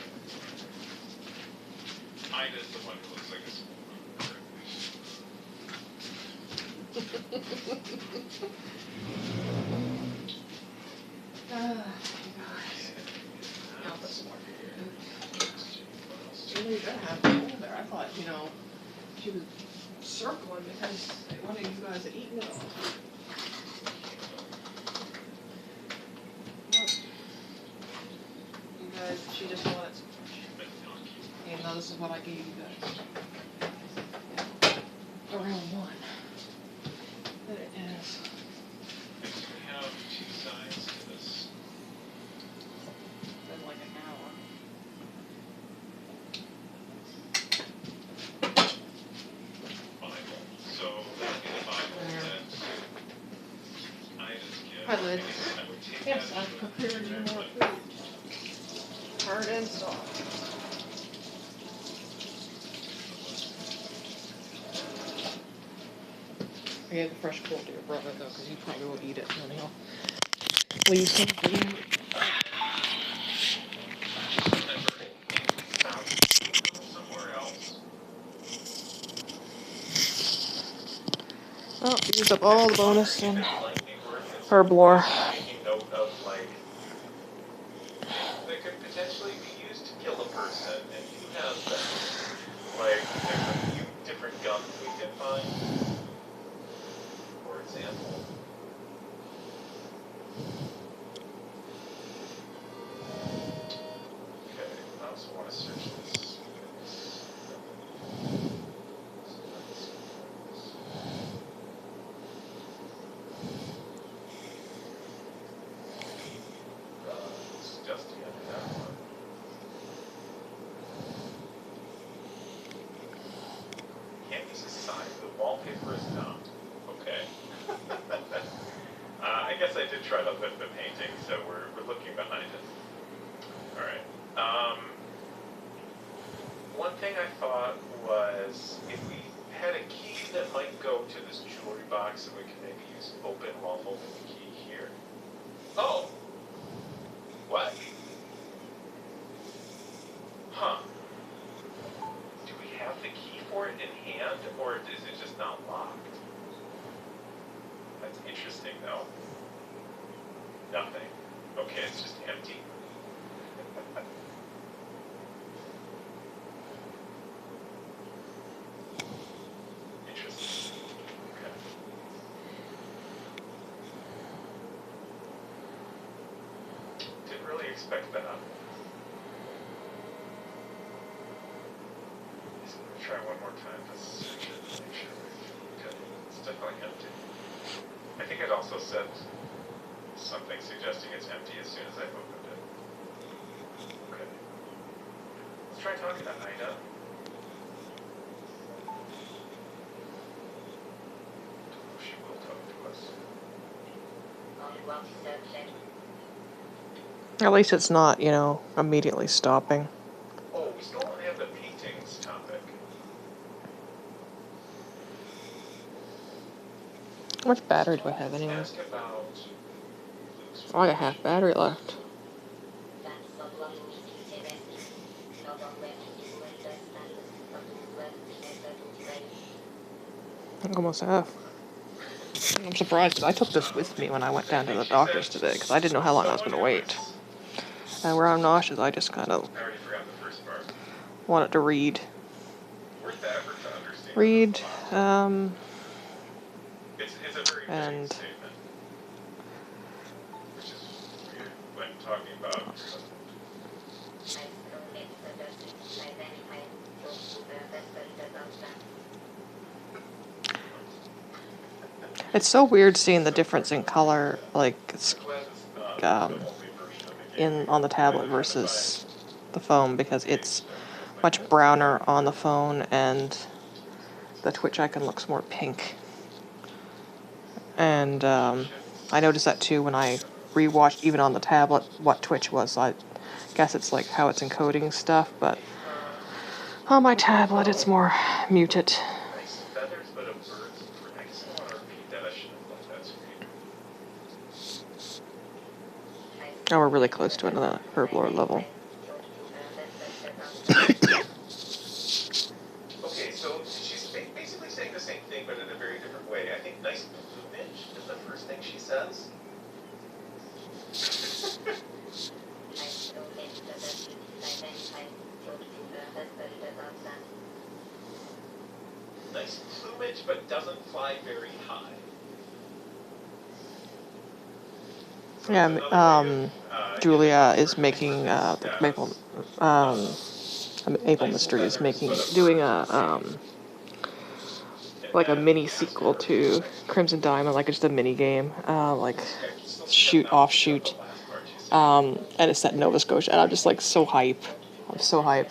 Ida's the one who looks like a schoolgirl. You guys. I'll put some more food. You gotta have food there. I thought, she was circling because one of you guys had eaten it all. Nope. You guys, she just wanted some fresh. Even though this is what I gave you guys. Around one. But it is. We have two sides to this. Been like an hour. Bible. So that would be the Bible that Ida's gift. Hi, Lid. I would take Yes, that I'm as a- preparing you more food. Hard and soft. I gave the fresh cold to your brother though, because he probably will eat it and then he'll leave some for you. Somewhere else. Oh, used up all the bonus and Lightning work is herb lore. taking note of like that could potentially be used to kill a person, and who has them? Like there's a few different guns we can find. For example. Okay, I also want to search this. It's just the end of that one. Can't use a sign. The wallpaper is not. Okay. I guess I did try to lift the painting, so we're looking behind it. All right. One thing I thought was if we had a key that might go to this jewelry box that we can maybe use open while holding the key here. Oh. What? Huh. Do we have the key for it in hand, or is it just not locked? That's interesting, though. Nothing. Okay, it's just empty. Interesting. Okay. Didn't really expect that. Just gonna try one more time to search it and make sure we're good. It's definitely empty. I think it also said something suggesting it's empty as soon as I opened it. Okay. Let's try talking to Ida. She will talk to us. At least it's not, immediately stopping. Oh, we still don't have the paintings topic. How much battery do I have anyways? Ask about Luke's Oh, I got half battery left. I almost have. I'm surprised because I took this with me when I went down to the doctor's today because I didn't know how long I was going to wait. And where I'm nauseous, I just kind of I already forgot the first part. want it to read. Worth the effort to understand. Read, It's a very and vague statement, which is weird when talking about. it's so weird seeing the difference in color, like it's on the tablet versus the phone, because it's much browner on the phone and the Twitch icon looks more pink. And I noticed that too when I rewatched, even on the tablet, what Twitch was. I guess it's like how it's encoding stuff, but on my tablet it's more muted. Nice feathers, but a bird's. I guess I want to repeat that. I shouldn't have left that screen. Oh, we're really close to another herblore level. Okay, so she's basically saying the same thing, but in a very different way. I think nice plumage is the first thing she says. Nice plumage, but doesn't fly very high. So Yeah, Julia is making Maple Mystery is doing a like a mini sequel to Crimson Diamond, like just a mini game, like offshoot, and it's set in Nova Scotia, and I'm just like so hype. I'm so hype.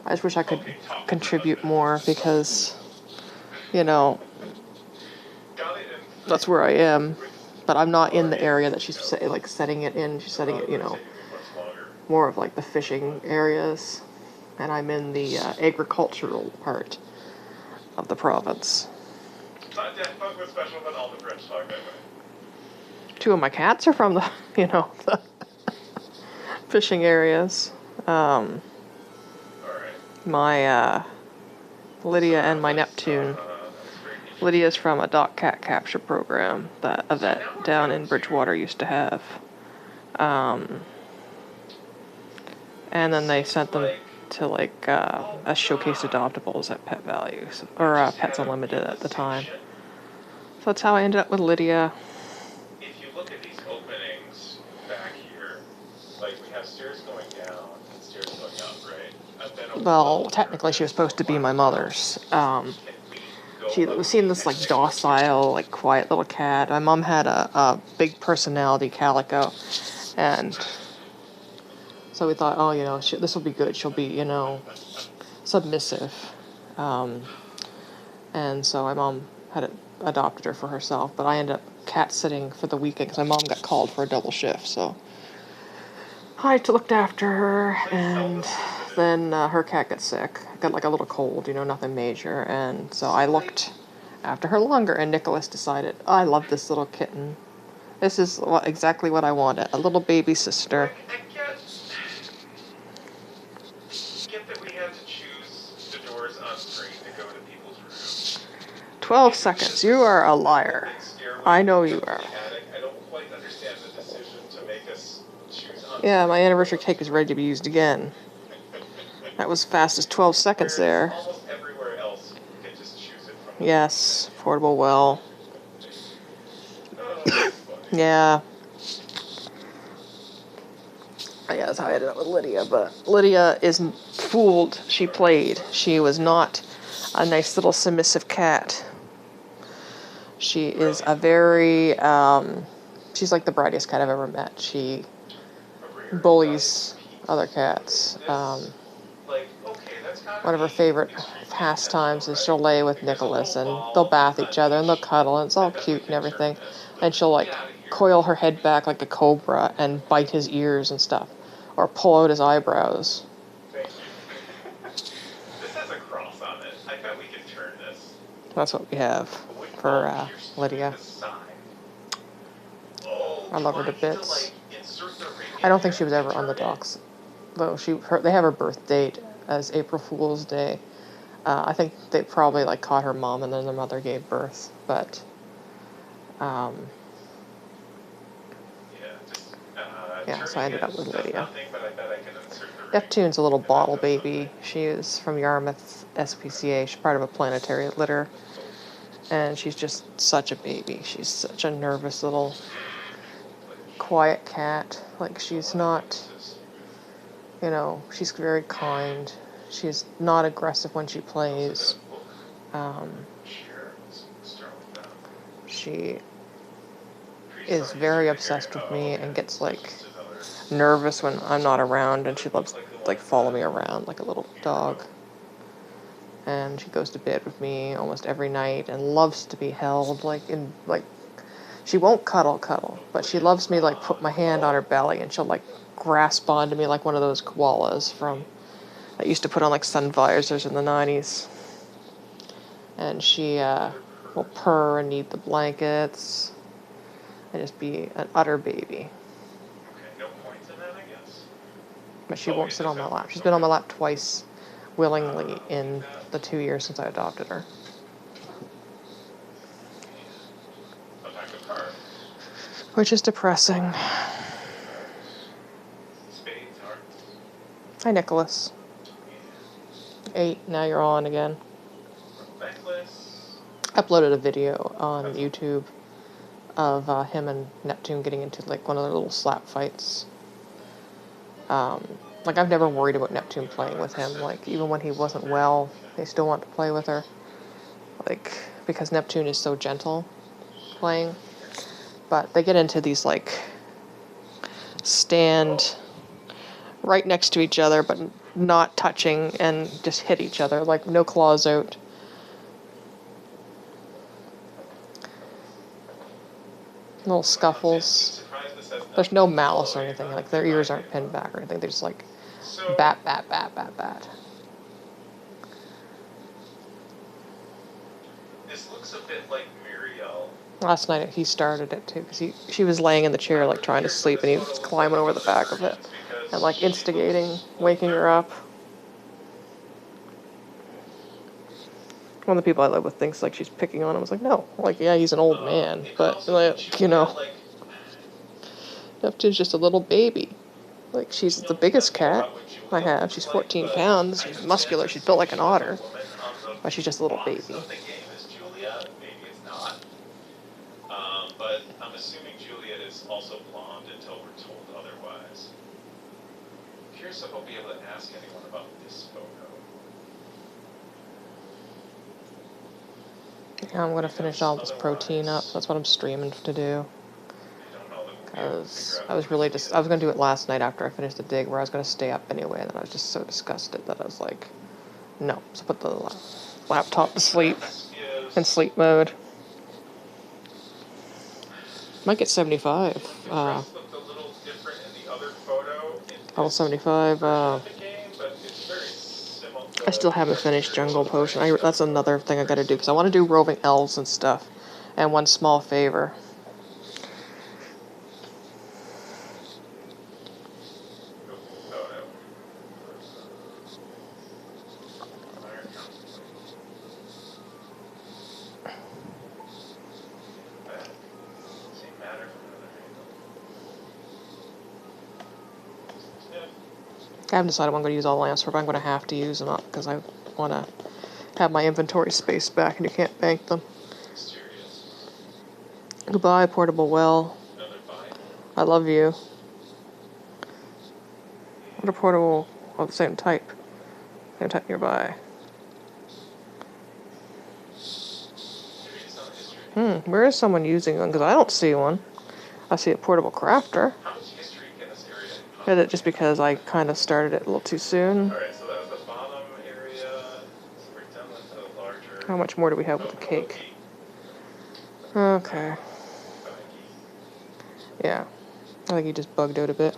I just wish I could contribute more because, you know, that's where I am. But I'm not in the area that she's like setting it in. She's setting it, you know, more of like the fishing areas, and I'm in the agricultural part of the province. Two of my cats are from the, you know, the fishing areas. My Lydia and my Neptune. Lydia's from a dock cat capture program that a vet down in Bridgewater used to have. And then they sent them to like a showcase adoptables at Pet Value, or Pets Unlimited at the time. So that's how I ended up with Lydia. If you look at these openings back here, like we have stairs going down and stairs going up, right? Well, technically she was supposed to be my mother's. She was seeing this like docile, like quiet little cat. My mom had a big personality calico, and so we thought, oh, you know, this will be good. She'll be, you know, submissive. And so my mom had adopted her for herself, but I ended up cat sitting for the weekend because my mom got called for a double shift. So I looked after her, and then her cat got sick. Got like a little cold, you know, nothing major. And so I looked after her longer, and Nicholas decided, oh, I love this little kitten. This is exactly what I wanted, a little baby sister. I get that we had to choose the doors on screen to go to people's rooms. 12 seconds. You are a liar. I know you are. I don't quite understand the decision to make us choose on. Yeah, my anniversary cake is ready to be used again. That was fast as 12 seconds there. Almost everywhere else you can just choose it from. Yes, portable well. Yeah. Yeah, that's how I ended up with Lydia, but Lydia isn't fooled. She played. She was not a nice little submissive cat. She is a very, she's like the brattiest cat I've ever met. She bullies other cats. One of her favorite pastimes is she'll lay with Nicholas, and they'll bath each other, and they'll cuddle, and it's all cute and everything. And she'll like coil her head back like a cobra and bite his ears and stuff, or pull out his eyebrows. Thank you. This has a cross on it. I bet we can turn this. That's what we have for Lydia. I love her to bits. I don't think she was ever on the docks, though. They have her birth date as April Fool's Day. I think they probably like caught her mom and then their mother gave birth, but Yeah, so I ended up with Lydia. Nothing, but I bet I can insert the ring. Neptune's a little bottle baby. She is from Yarmouth SPCA. She's part of a planetary litter. And she's just such a baby. She's such a nervous little quiet cat. Like, she's not, you know, she's very kind. She's not aggressive when she plays. She is very obsessed with me and gets, like, nervous when I'm not around, and she loves, like, follow me around like a little dog. And she goes to bed with me almost every night and loves to be held, like, she won't cuddle, but she loves me, like, put my hand on her belly and she'll, like, grasp onto me like one of those koalas from, that used to put on, like, sun visors in the 90s. And she, will purr and eat the blankets and just be an utter baby. Okay, no points in that, I guess. But she won't sit on my lap. She's been on my lap twice willingly in the 2 years since I adopted her. Which is depressing. Spades, hearts. Hi, Nicholas. 8, now you're on again. Necklace. I uploaded a video on YouTube of him and Neptune getting into, like, one of their little slap fights. Like, I've never worried about Neptune playing with him. Like, even when he wasn't well, they still want to play with her. Like, because Neptune is so gentle playing. But they get into these, like, stand right next to each other, but not touching, and just hit each other, like, no claws out. Little scuffles. There's no malice or anything. Like, their ears aren't pinned back or anything. They're just like bat, bat, bat, bat, bat. This looks a bit like Muriel. Last night he started it too, because she was laying in the chair, like, trying to sleep, and he was climbing over the back of it and, like, instigating, waking her up. One of the people I live with thinks, like, she's picking on him. I was like, no. Like, yeah, he's an old man, but, like, you know, Neptune's just a little baby. Like, she's the biggest cat I have. She's 14 pounds. She's muscular. She's built like an otter. But she's just a little baby. But I'm assuming Juliet is also blonde until we're told otherwise. Curious if I'll be able to ask anyone about this photo. Yeah, I'm gonna finish all this protein up. That's what I'm streaming to do. Because I was gonna do it last night after I finished the dig, where I was gonna stay up anyway, and then I was just so disgusted that I was like, no. So put the laptop to sleep, in sleep mode. Might get 75. Level 75. I still haven't finished Jungle Potion. That's another thing I gotta do, because I want to do roving elves and stuff. And one small favor. I haven't decided what I'm going to use all the lamps for, but I'm going to have to use them up, because I want to have my inventory space back, and you can't bank them. Goodbye, portable well. I love you. What a portable of the same type. Same type nearby. Where is someone using one? Because I don't see one. I see a portable crafter. Did it just because I kind of started it a little too soon? Alright, so that was the bottom area. So we're done with the larger... How much more do we have with the cake? Okay. Yeah. I think he just bugged out a bit.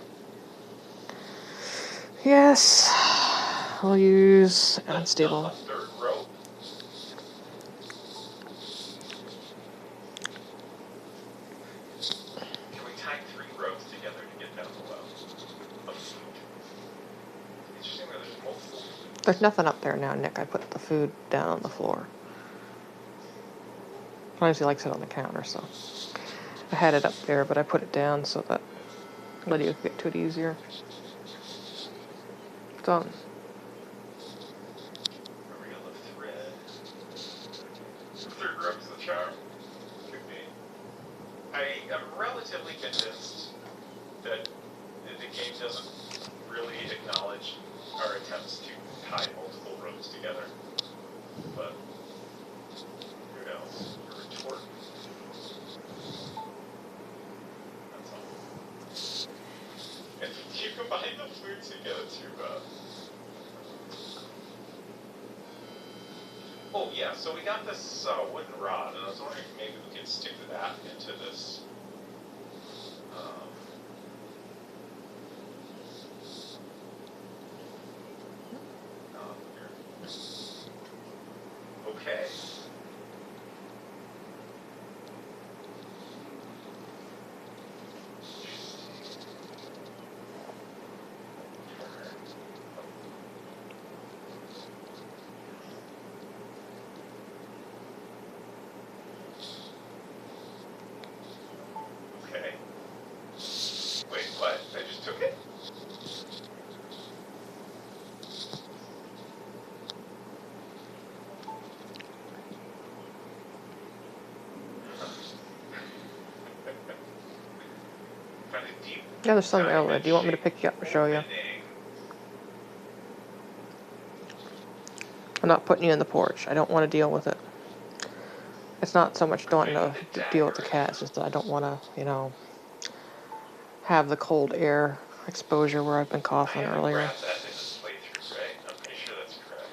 Yes. We'll use unstable. There's nothing up there now, Nick. I put the food down on the floor. Sometimes he likes it on the counter, so I had it up there, but I put it down so that Let you get to it easier. Done. Are we on the thread? Third rope's the charm. Could be. I am relatively convinced that the game doesn't really acknowledge our attempts to tie multiple ropes together. But who knows? A retort. That's all. And you combine the flutes together too, oh yeah, so we got this wooden rod, and I was wondering if maybe we could stick that into this. Okay. Okay. Wait, what? I just took it? Found a deep Yeah, there's some outlet. Do you want me to pick you up and show you? I'm not putting you in the porch. I don't want to deal with it. It's not so much don't want to deal with the cat. It's just that I don't want to, you know, have the cold air exposure where I've been coughing earlier. That in this playthrough, right? I'm pretty sure that's correct.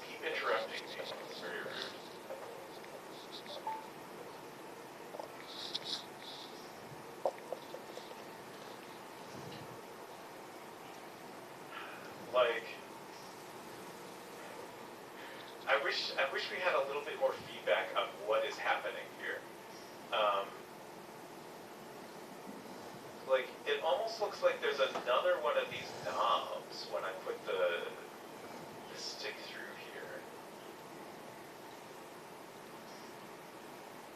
Keep interrupting me. It's very rude. Like, I wish we had a little bit more feedback on what is happening here. Like, it almost looks like there's another one of these knobs when I put the stick through here.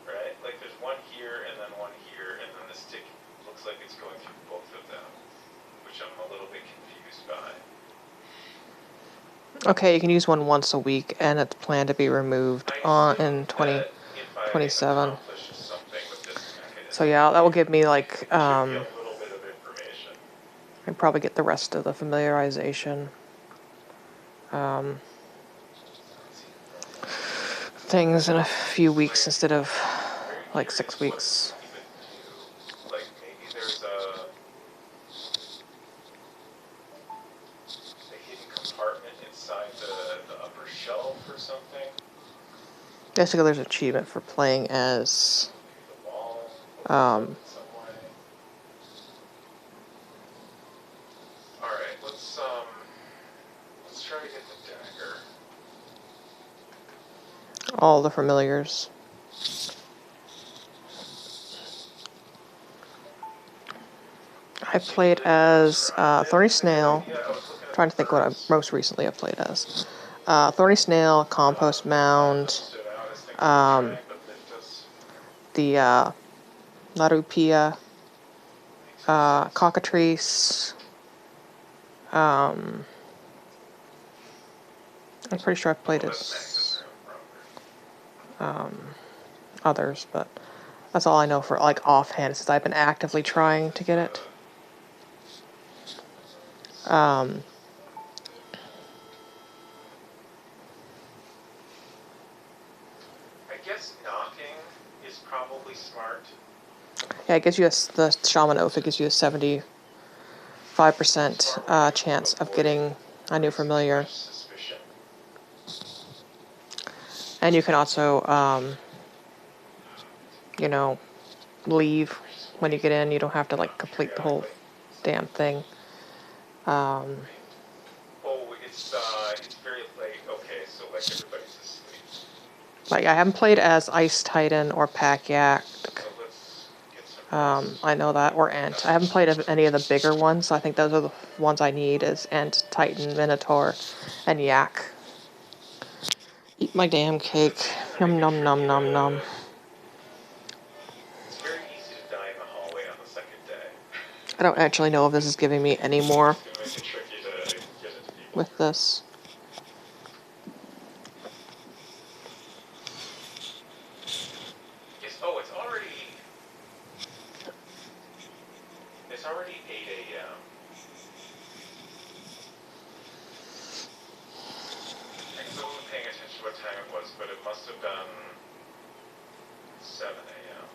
Right? Like, there's one here, and then one here, and then the stick looks like it's going through both of them, which I'm a little bit confused by. Okay, you can use one once a week, and it's planned to be removed in 2027. So yeah, that will give me like I probably get the rest of the familiarization things in a few weeks instead of like 6 weeks. Like maybe there's a hidden compartment inside the upper shelf or something. Basically, there's an achievement for playing as The wall. Alright, let's try to get the dagger. all the familiars. I played as Thorny Snail. I'm trying to think what I most recently have played as. Thorny Snail, Compost Mound, the Larupia, Cockatrice. I'm pretty sure I've played as others, but that's all I know for like offhand since I've been actively trying to get it. I guess knocking is probably smart. Yeah, it gives you the Shaman Oath. It gives you a 75% chance of getting a new familiar. And you can also, you know, leave when you get in. You don't have to like complete the whole damn thing. Oh, it's very late. Okay, so like everybody's asleep. Like I haven't played as Ice Titan or Pack Yak. I know that, or Ant. I haven't played any of the bigger ones. So I think those are the ones I need is Ant, Titan, Minotaur, and Yak. Eat my damn cake. Yum num num num num. It's very easy to die in the hallway on the second day. I don't actually know if this is giving me any more It's gonna make it tricky to get it to people. with this. It's already 8 a.m. I guess I wasn't paying attention to what time it was, but it must have been 7 a.m.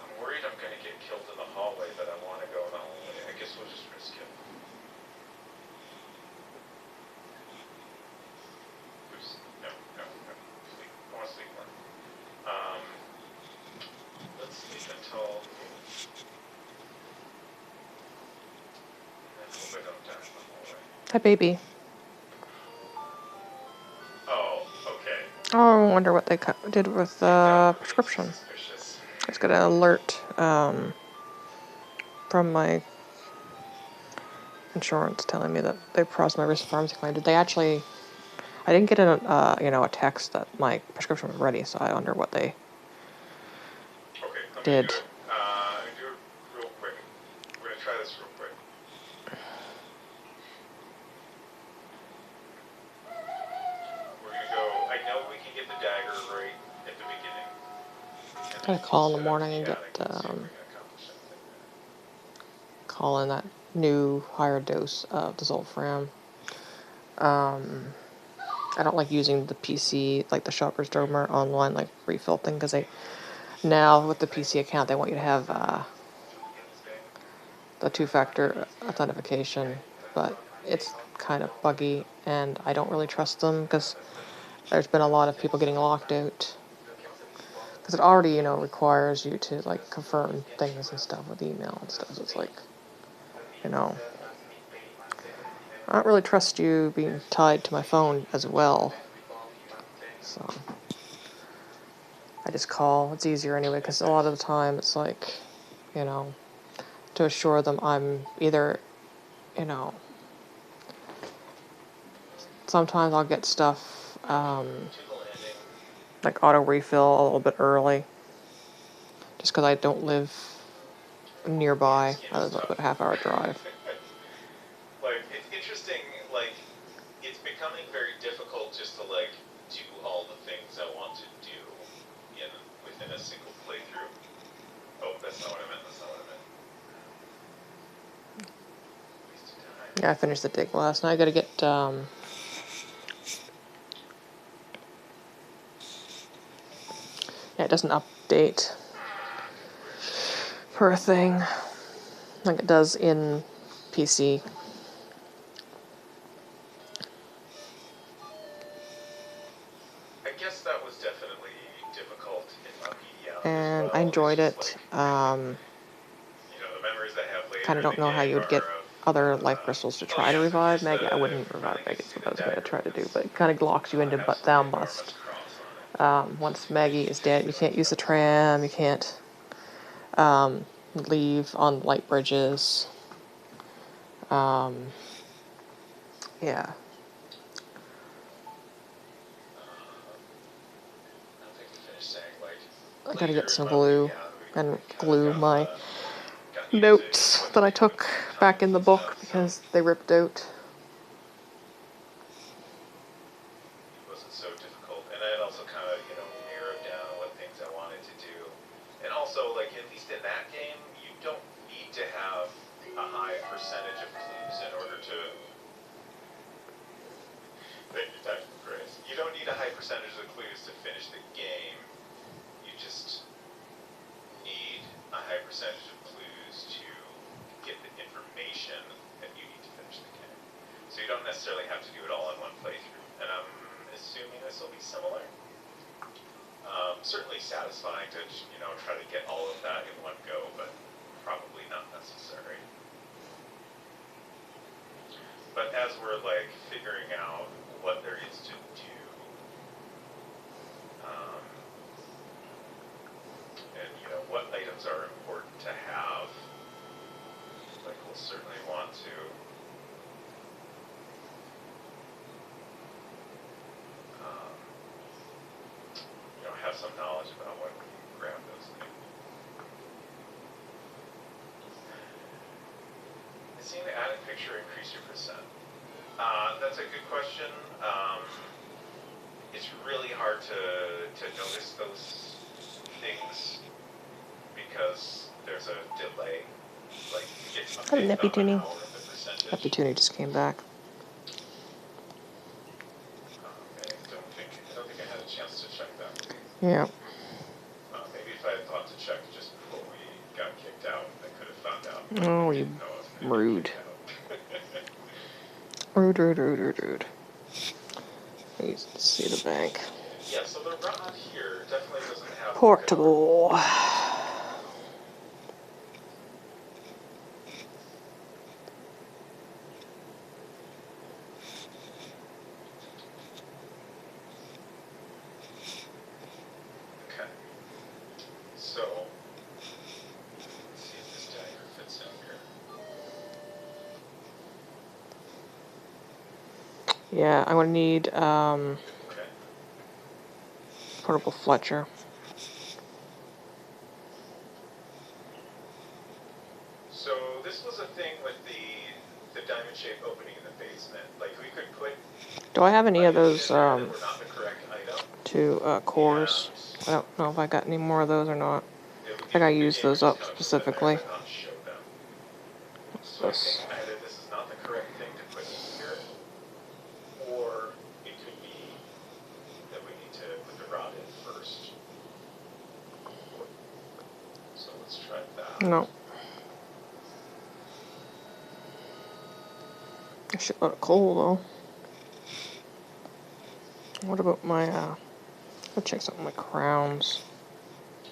I'm worried I'm gonna get killed in the hallway, but I want to go in the hallway. I guess we'll just risk it. Oops. No. Sleep. I want to sleep more. Let's sleep until... And hope I don't die in the hallway. Hi, baby. Oh, okay. Oh, I wonder what they did with the That makes prescription. it suspicious. I just got an alert from my insurance telling me that they processed my recent pharmacy claim. Did they actually... I didn't get a text that my prescription was ready, so I wonder what they Okay, let me did. do it. Let me do it real quick. We're gonna try this real quick. We're gonna go. I know we can get the dagger right at the beginning. And Gotta then call in the set up morning and the get attic and see if we can accomplish anything there. call in that new higher dose of the Zolfram. I don't like using the PC, like the Shoppers Drug Mart online, like refill thing, because now with the PC account, they want you to have the two-factor authentication, but it's kind of buggy, and I don't really trust them, because there's been a lot of people getting locked out. Because it already, requires you to, like, confirm things and stuff with email and stuff, so it's like, I don't really trust you being tied to my phone as well. So I just call. It's easier anyway, because a lot of the time it's like, to assure them I'm either, sometimes I'll get stuff like auto refill a little bit early, just because I don't live nearby. I live about a half-hour drive. Like, it's interesting, like, it's becoming very difficult just to, like, do all the things I want to do within a single playthrough. Oh, that's not what I meant. Wasted time. Yeah, I finished the dig last night. I gotta get, yeah, it doesn't update per thing like it does in PC. I guess that was definitely difficult in Arpedia And as well. I enjoyed It's it. just like, the memories I have later Kind of don't know how you would get other life crystals to try to revive Maggie. I wouldn't revive Maggie, that's what I was going to try to do, but it kind of locks you into, but thou must. Once Maggie is dead, you can't use the tram, you can't leave on light bridges. Yeah. I gotta get some glue and glue my notes that I took back in the book because they ripped out. It wasn't so difficult, and I had also kind of, narrowed down what things I wanted to do. And also, like, at least in that game, you don't need to have a high percentage of clues in order to... Thank you, Tactical Grace. You don't need a high percentage of clues to finish the game. You just need a high percentage of clues to get the information that you need to finish the game. So you don't necessarily have to do it all in one playthrough. And I'm assuming this will be similar. Certainly satisfying to, try to get all of that in one go, but probably not necessary. But as we're, like, figuring out what there is to do, and, what items are important to have, like, we'll certainly want to seeing the added picture increase your percent? That's a good question. It's really hard to notice those things because there's a delay. Like it's updated Nippy about an Toonie. hour of the percentage. Nippy Toonie just came back. Okay, I don't think I had a chance to check that. Yeah. Maybe if I had thought to check just before we got kicked out, I could have found out. Oh, you rude. Rude. Let's see the bank. Yeah, so the rod here definitely doesn't have Portugal. Okay. So let's see if this dagger fits in here. Yeah, I'm gonna need Okay. portable Fletcher. So this was a thing with the diamond shaped opening in the basement. Like we could put. Do I have any of those that were not the correct item. two cores? I don't know if I got any more of those or not. I think I used those up specifically. What's So I this? think either this is not the correct thing to put here, or it could be that we need to put the rod in first. So let's try that. No. A shitload of coal though. What about my I'll check some of my crowns. It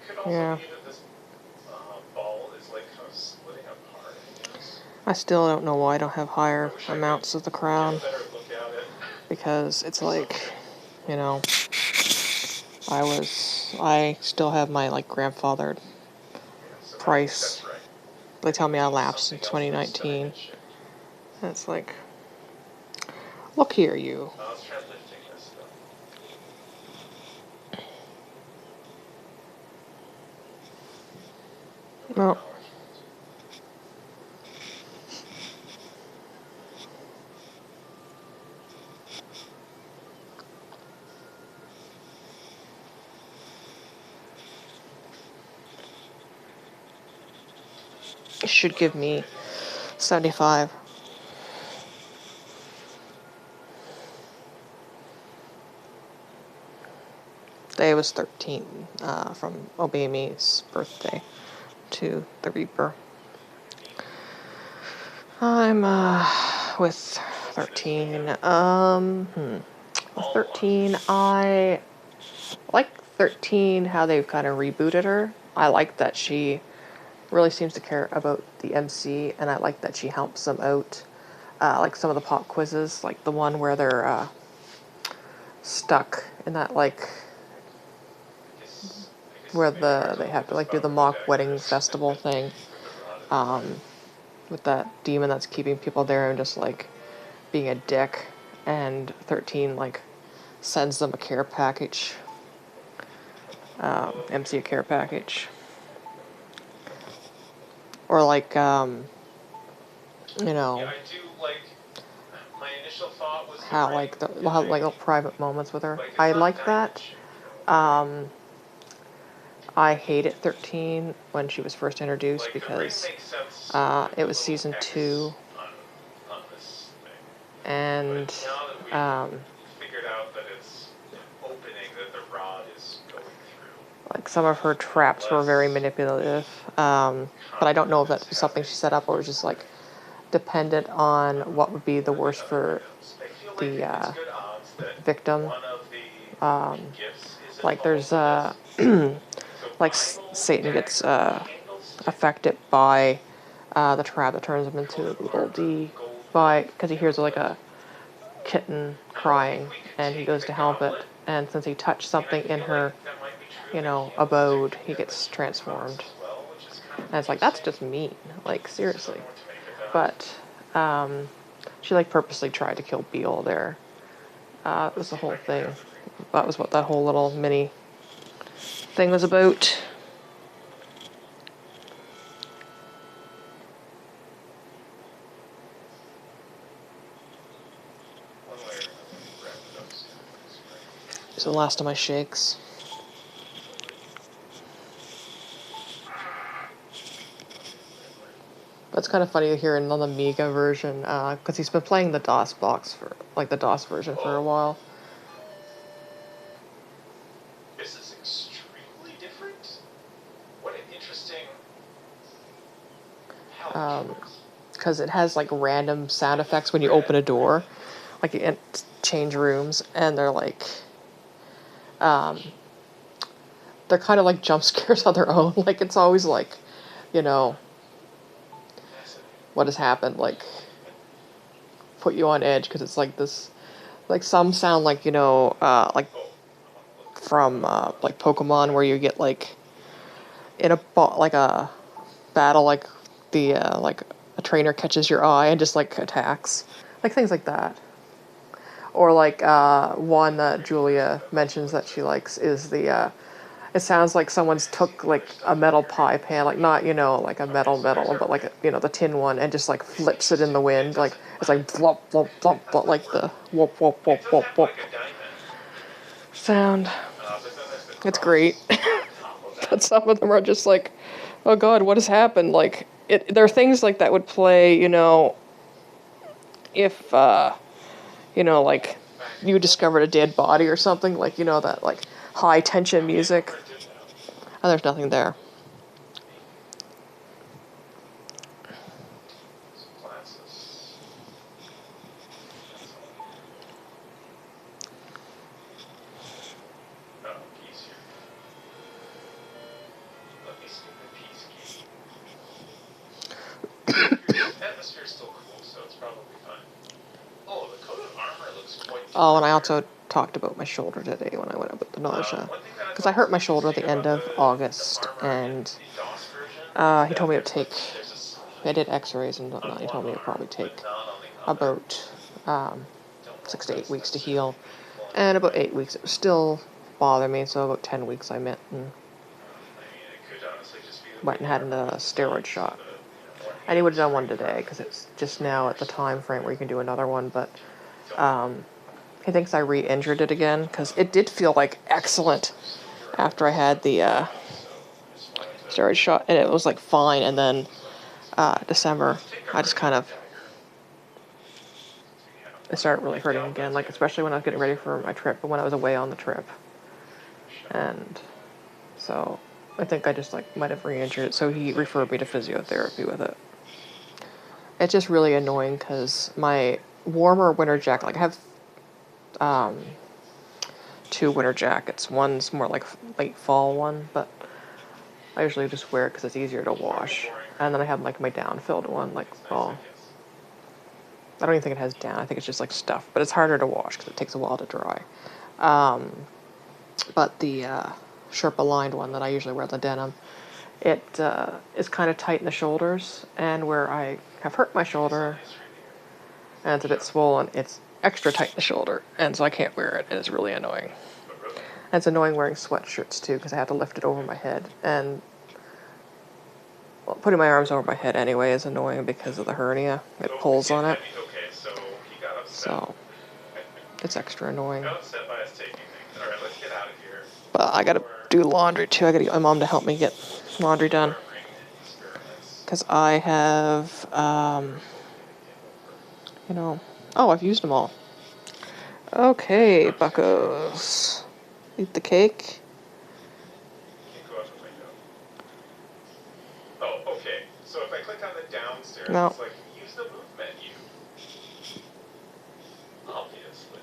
could also Yeah. be that this ball is like kind of splitting apart, I guess. I still don't know why I don't have higher amounts of the crown. Get a better look at it. Because it's like, you know, I still have my like grandfathered So price. that's right. They tell me I lapsed in 2019. And it's like, look here, you. Let's try lifting this though. No. It should give me 75. Today was 13 from Obami's birthday to the Reaper. I'm with 13. With 13, I like 13 how they've kind of rebooted her. I like that she really seems to care about the MC, and I like that she helps them out. Like some of the pop quizzes, like the one where they're stuck in that like where they have to like do the mock wedding festival thing, with that demon that's keeping people there and just like being a dick, and 13 like sends them a care package, MC a care package, or like you know, Yeah, I do like. My initial thought was how like they'll have like little private moments with her. I like that. I hated 13 when she was first introduced because it was season 2, on this thing. and But now that we figured out that it's opening that the rod is going through. like some of her traps were very manipulative. But I don't know if that was something she set up or was just like dependent on what would be the worst for the victim. Like there's like Satan gets affected by the trap that turns him into a little D, because he hears like a kitten crying and he goes to help it, and since he touched something in her, you know, abode, he gets transformed. And it's like, that's just mean, like seriously. But she like purposely tried to kill Beale there. It was the whole thing. That was what that whole little mini thing was about. These are the last of my shakes. That's kind of funny to hear on the Amiga version, because he's been playing the DOS box for, like, the DOS version for a while. This is extremely different. What an interesting palette choice. Because it has, like, random sound effects when you open a door. Like, you change rooms, and they're, like, they're kind of like jump scares on their own. Like, it's always, like, you know, what has happened, like, put you on edge, because it's like this, like, some sound like, you know, like, from, like, Pokemon, where you get, like, in a, like, a battle, like, the, like, a trainer catches your eye and just, like, attacks. Like, things like that. Or, like, one that Julia mentions that she likes is the, it sounds like someone's took, like, a metal pie pan, like, not, you know, like a metal, but, like, you know, the tin one, and just, like, flips it in the wind. Like, it's like, blop, blop, blop, blop, like the whoop, whoop, whoop, whoop, whoop sound. It's great. But some of them are just like, oh god, what has happened? Like, there are things like that would play, you know, if, you know, like, you discovered a dead body or something, like, you know, that, like, high tension music. And there's nothing there. Atmosphere's still cool, so it's probably fine. Oh, the coat of armor looks quite. Oh, and I also talked about my shoulder today when I went up with the nausea. Because I hurt my shoulder at the end of August, and he told me it would take, I did x-rays and whatnot, he told me it would probably take about 6 to 8 weeks to heal. And about 8 weeks it would still bother me, so about 10 weeks I went and had a steroid shot. And he would have done one today, because it's just now at the time frame where you can do another one, but he thinks I re-injured it again, because it did feel, like, excellent after I had the steroid shot, and it was, like, fine, and then December, I just kind of, it started really hurting again, like, especially when I was getting ready for my trip, but when I was away on the trip. And so I think I just, like, might have re-injured it, so he referred me to physiotherapy with it. It's just really annoying, because my warmer winter jacket, like, I have 2 winter jackets. One's more like late fall one, but I usually just wear it because it's easier to wash. And then I have, like, my down-filled one, like, fall. I don't even think it has down. I think it's just, like, stuff. But it's harder to wash because it takes a while to dry. But the Sherpa-lined one that I usually wear, the denim, it is kind of tight in the shoulders. And where I have hurt my shoulder, and it's a bit swollen, it's extra tight in the shoulder. And so I can't wear it, and it's really annoying. And it's annoying wearing sweatshirts, too, because I have to lift it over my head. And well, putting my arms over my head anyway is annoying because of the hernia. It pulls on it. So it's extra annoying. But I gotta do laundry, too. I gotta get my mom to help me get laundry done. Because I have, you know... Oh, I've used them all. Okay, buckos. Eat the cake. Oh, okay. So if I click on the downstairs, No. It's like, use the move menu. Obviously.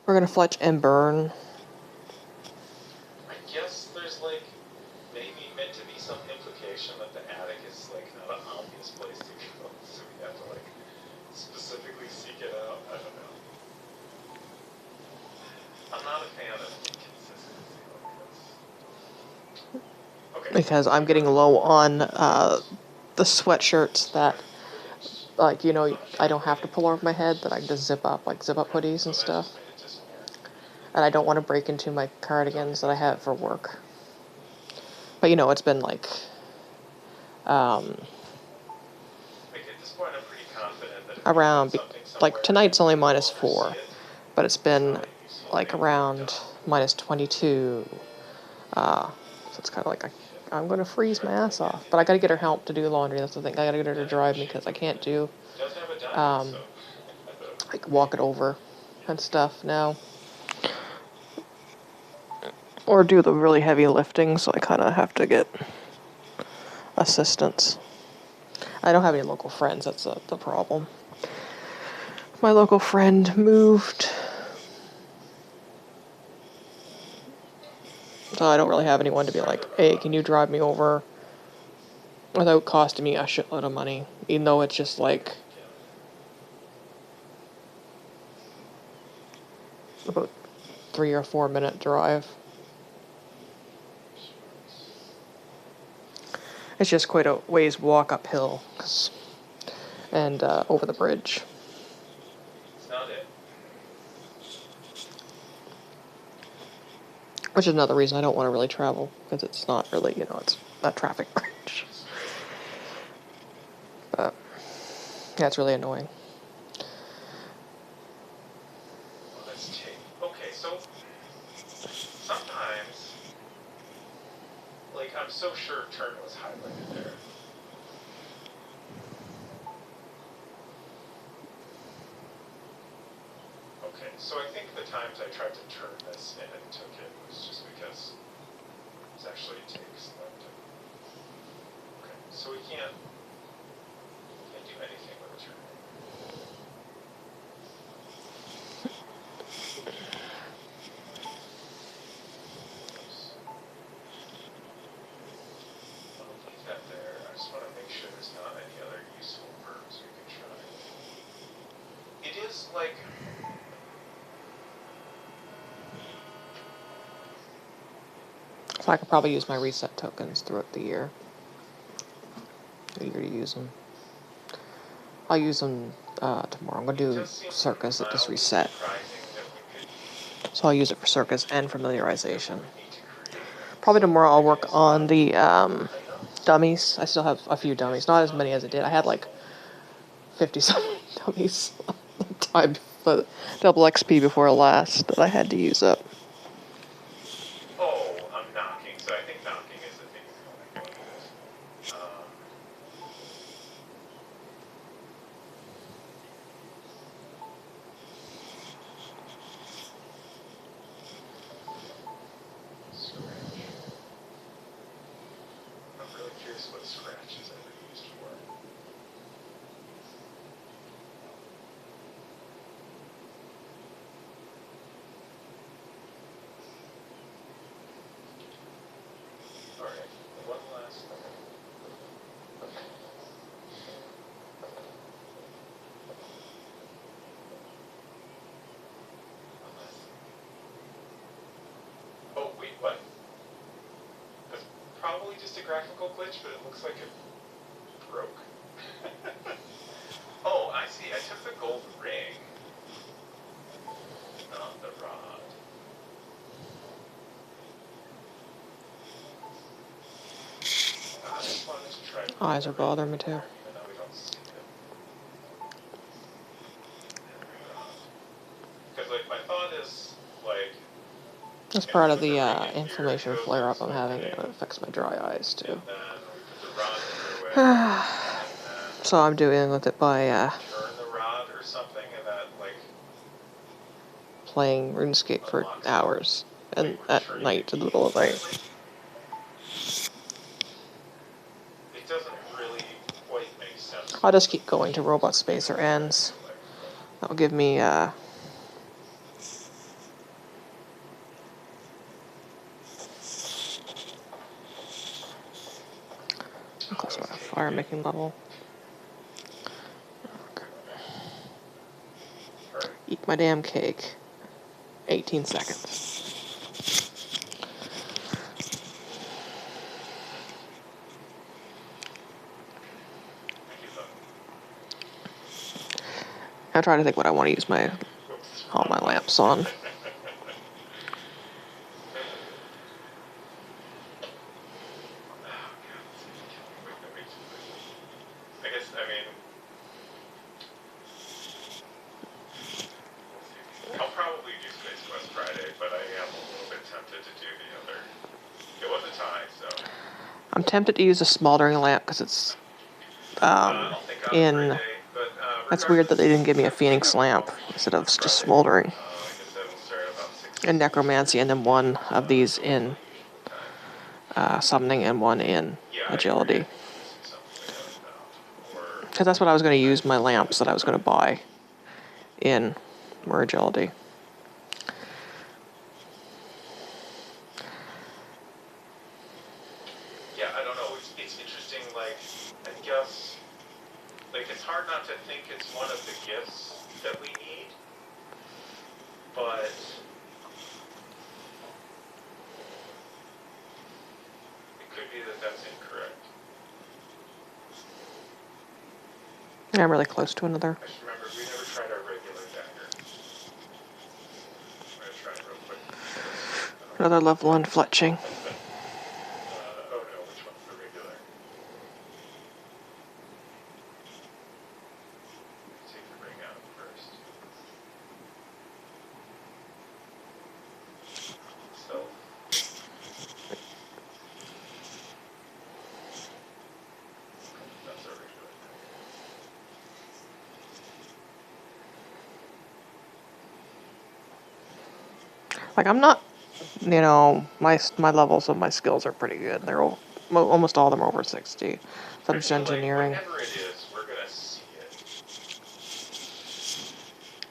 We're gonna fletch and burn. I guess there's, like, maybe meant to be some implication that the attic is, like, not an obvious place to go. So we have to, like, specifically seek it out. I don't know. I'm not a fan of consistency like this. Okay. Because I'm getting low on the sweatshirts that, like, you know, I don't have to pull over my head, that I can just zip up, like zip-up hoodies and stuff. And I don't want to break into my cardigans that I have for work. But, you know, it's been, like, around, like, tonight's only -4. but it's been like around minus 22. So it's kind of like I'm going to freeze my ass off. But I got to get her help to do laundry. That's the thing. I got to get her to drive me because I can't do like walk it over and stuff now. Or do the really heavy lifting, so I kind of have to get assistance. I don't have any local friends, that's the problem. My local friend moved, so I don't really have anyone to be like, hey, can you drive me over without costing me a shitload of money, even though it's just like about 3 or 4 minute drive. It's just quite a ways walk uphill and over the bridge. It's not it. Which is another reason I don't want to really travel, because it's not really, it's a traffic bridge. But, yeah, it's really annoying. Let's take. Okay, so sometimes, like, I'm so sure turn was highlighted there. Okay, so I think the times I tried to turn this and it took it was just because it's actually it takes that. Okay, so we can't do anything with a turn. I'll leave that there. I just want to make sure there's not any other useful verbs we can try. It is like. So I could probably use my reset tokens throughout the year. I'm eager to use them. I'll use them tomorrow. I'm going to do Circus at this reset. So I'll use it for Circus and familiarization. Probably tomorrow I'll work on the dummies. I still have a few dummies. Not as many as I did. I had like 50-something dummies the time for double XP before last that I had to use up. Oh, I'm knocking, so I think knocking is the thing going with. Scratch. I'm really curious what scratch is ever used for. Alright, one last thing. Okay. Oh, wait, what? That's probably just a graphical glitch, but it looks like it broke. Oh, I see. I took the gold ring, not the rod. I just wanted to try. Eyes are bothering me too. Even though we don't see them. Because like my thought is like. That's part of the inflammation flare-up I'm having. It affects my dry eyes too. And then we put the rod through it. So I'm dealing with it by Turn the rod or something, and that like. playing RuneScape for hours and at night, in the middle of the night. It doesn't really quite make sense. I'll just keep going to Robot Spacer ends. That'll give me close my fire making level. Okay. Eat my damn cake. 18 seconds. I'm trying to think what I want to use all my lamps on. I guess, I mean, I'll probably I'm tempted to use a smoldering lamp because it's in. That's weird that they didn't give me a phoenix lamp instead of just smoldering. In necromancy, and then one of these in summoning and one in agility. Because that's what I was going to use my lamps that I was going to buy in more agility. Yeah, I don't know. It's interesting. Like, I guess, like, it's hard not to think it's one of the gifts that we need, but it could be that that's incorrect. Yeah, I'm really close to another. I just remembered we never tried our regular dagger. I'm gonna try it real quick. Another level 1 fletching. Oh no, which one's the regular? Take the ring out first. So. That's our regular. Like, I'm not, you know, my levels of my skills are pretty good. They're all, almost all of them are over 60. So I'm just engineering. Like whatever it is, we're gonna see it.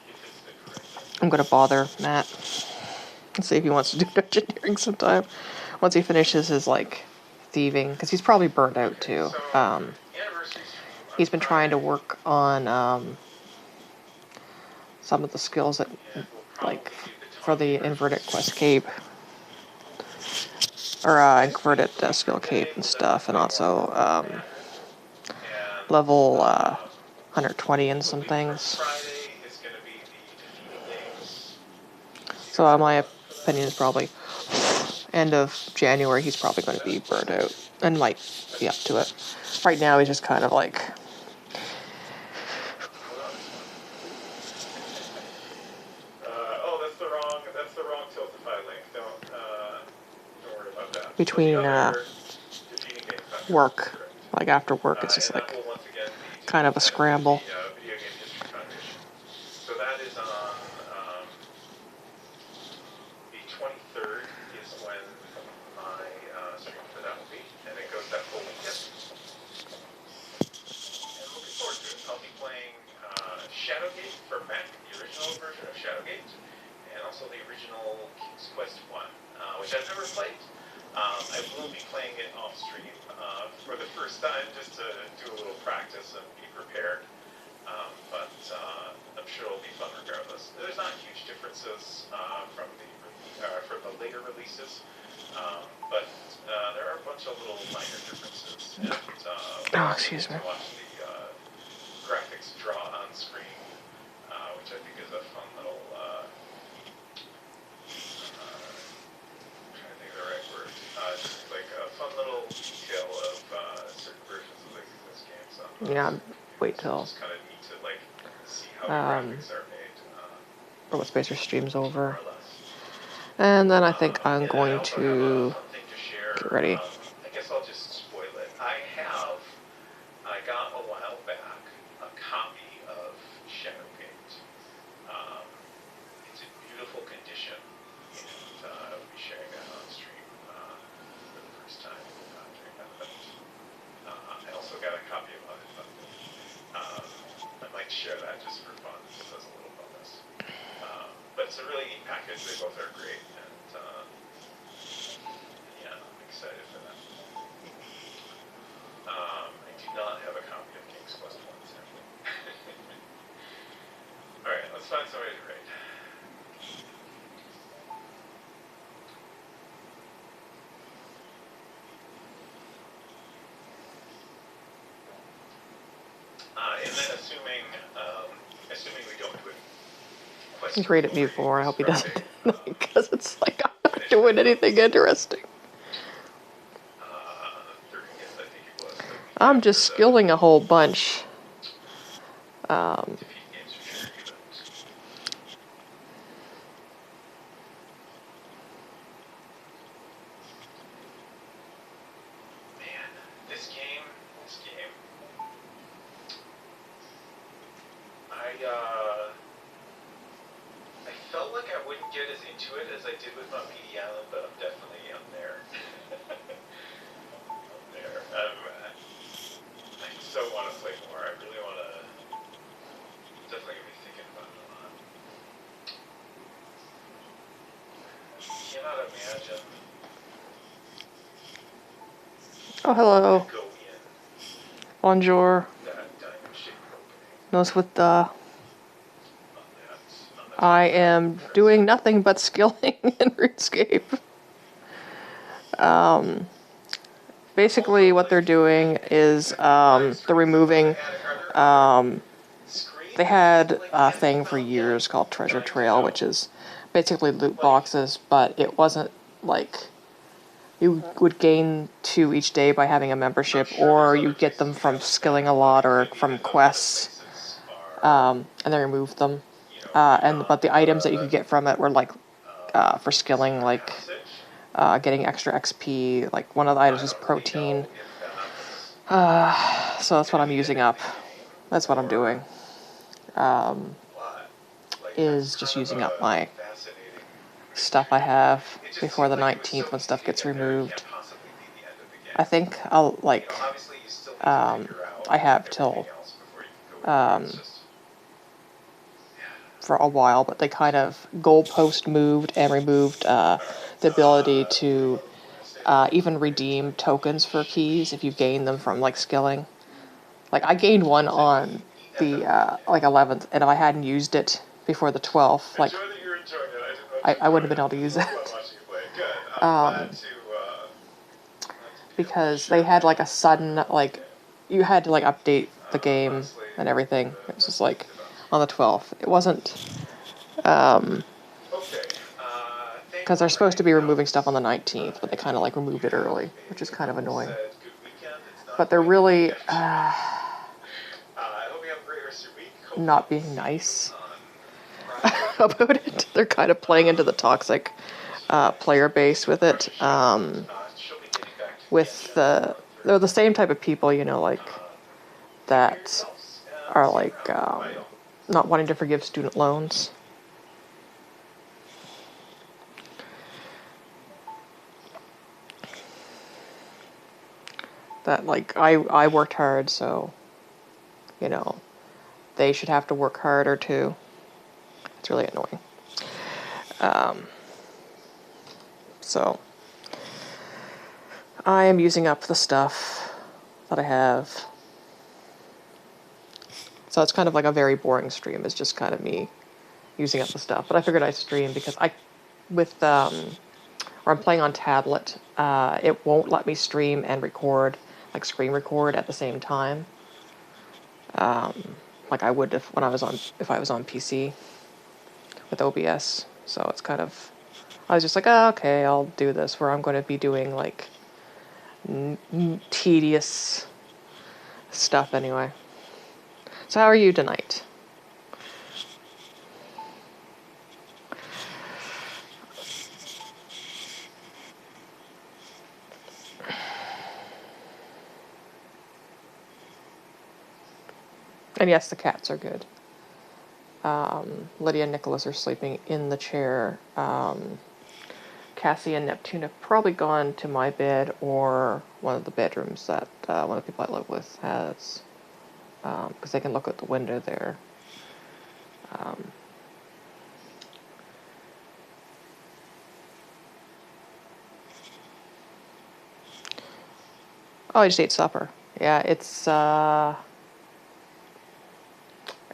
If it's the correct thing. I'm gonna bother Matt and see if he wants to do engineering sometime. Once he finishes his, like, thieving, because he's probably burnt out too. He's been trying to work on some of the skills that, like, for the inverted quest cape. Or inverted skill cape and stuff, and also level 120 and some things. So my opinion is probably end of January he's probably going to be burnt out and might be up to it. Right now he's just kind of like... that's the wrong Tiltify link. Don't worry about that. Between work, like after work, it's just like kind of a scramble. So that is on the 23rd is when my stream for that will be, and it goes that full weekend. And looking forward to it. I'll be playing Shadowgate for Mac, the original version of Shadowgate, and also the original King's Quest 1, which I've never played. I will be playing it off stream for the first time, just to do a little practice and be prepared. But I'm sure it'll be fun regardless. There's not huge differences from the later releases, but there are a bunch of little minor differences. And excuse me. watch the graphics draw on screen, which I think is a fun little. I'm trying to think of the right word. Just like a fun little detail of certain versions of this game. So Yeah, wait till it's kind of neat to like see how the graphics are made. Robot Spacer stream's over. And then I think I'm going to get ready. I guess I'll just spoil it. I got a while back a copy of Shadowgate. It's in beautiful condition, and I'll be sharing that on stream for the first time during that event. I also got a copy of it, but I might share that just for fun, just as a little bonus. But it's a really neat package. They both are great, and yeah, I'm excited for that. I do not have a copy of King's Quest 1, sadly. Alright, let's find somebody to raid. And then assuming we don't do it. He's rated me before. I hope he doesn't, because it's like I'm not doing anything interesting. I'm just skilling a whole bunch. Man, I felt like I wouldn't get as into it as I did with my PD Island, but I'm definitely on there. I'm there. I so want to play more. I really want to. Definitely gonna be thinking about it a lot. Cannot imagine. Oh, hello. Go in Bonjour. that diamond-shaped opening Knows what the... on that. I am doing nothing but skilling in RuneScape. Basically what they're doing is they're removing... they had a thing for years called Treasure Trail, which is basically loot boxes, but it wasn't like... You would gain 2 each day by having a membership, or you get them from skilling a lot or from quests, and they removed them. But the items that you could get from it were like for skilling, like getting extra XP. Like one of the items was protean. So that's what I'm using up. That's what I'm doing. Is just using up my stuff I have before the 19th when stuff gets removed. I think I'll like I have till for a while, but they kind of goalpost moved and removed the ability to even redeem tokens for keys if you gain them from like skilling. Like I gained one on the like 11th, and if I hadn't used it before the 12th, like I wouldn't have been able to use it. Because they had like a sudden, like, you had to like update the game and everything. It was just like on the 12th. It wasn't, because they're supposed to be removing stuff on the 19th, but they kind of like removed it early, which is kind of annoying. But they're really not being nice about it. They're kind of playing into the toxic player base with it. They're the same type of people, you know, like that are like not wanting to forgive student loans. That like I worked hard, so you know they should have to work harder too. It's really annoying. So I am using up the stuff that I have. So it's kind of like a very boring stream. It's just kind of me using up the stuff. But I figured I'd stream because or I'm playing on tablet, it won't let me stream and record, like screen record at the same time. Like I would if I was on PC with OBS. So it's kind of, I was just like, oh, okay, I'll do this, where I'm going to be doing like tedious stuff anyway. So how are you tonight? And yes, the cats are good. Lydia and Nicholas are sleeping in the chair. Cassie and Neptune have probably gone to my bed or one of the bedrooms that one of the people I live with has, because they can look out the window there. Oh, I just ate supper. Yeah, it's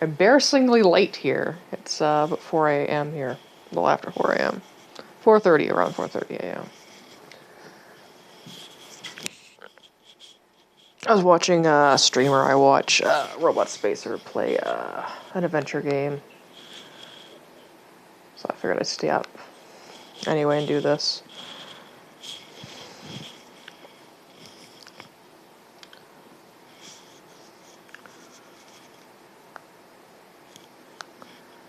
embarrassingly late here. It's about 4 a.m. here. A little after 4 a.m. 4:30, around 4:30 a.m. I was watching a streamer I watch, Robot Spacer, play an adventure game. So I figured I'd stay up anyway and do this.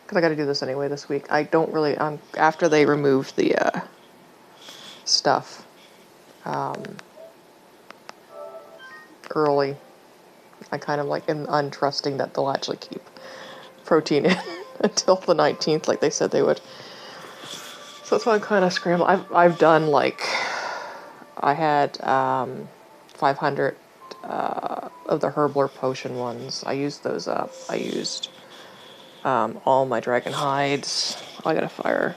Because I got to do this anyway this week. I don't really, after they removed the stuff early, I kind of like am untrusting that they'll actually keep protein in until the 19th, like they said they would. So that's why I'm kind of scrambling. I've done like, I had 500 of the Herbler potion ones. I used those up. I used all my dragon hides. I got a fire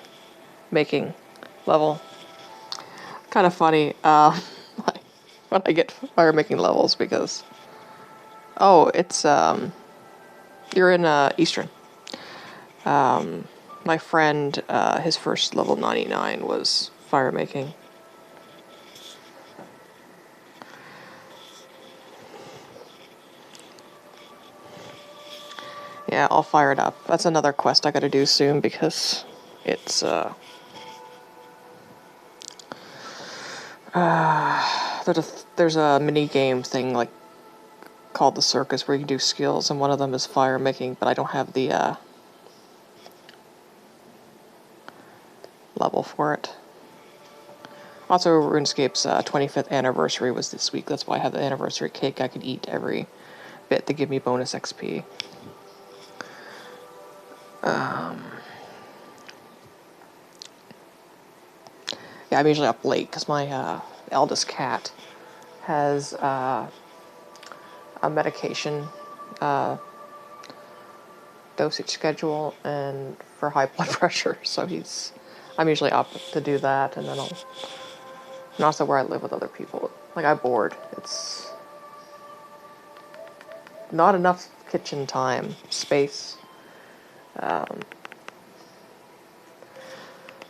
making level. Kind of funny when I get fire making levels because, oh, it's you're in Eastern. My friend, his first level 99 was fire making. Yeah, I'll fire it up. That's another quest I gotta do soon because it's there's a mini game thing like called the circus where you can do skills, and one of them is fire making, but I don't have the level for it. Also, RuneScape's 25th anniversary was this week. That's why I have the anniversary cake. I could eat every bit to give me bonus XP. Yeah, I'm usually up late because my eldest cat has a medication dosage schedule and for high blood pressure, so I'm usually up to do that, and then and also where I live with other people. Like, I'm bored. It's not enough kitchen time, space.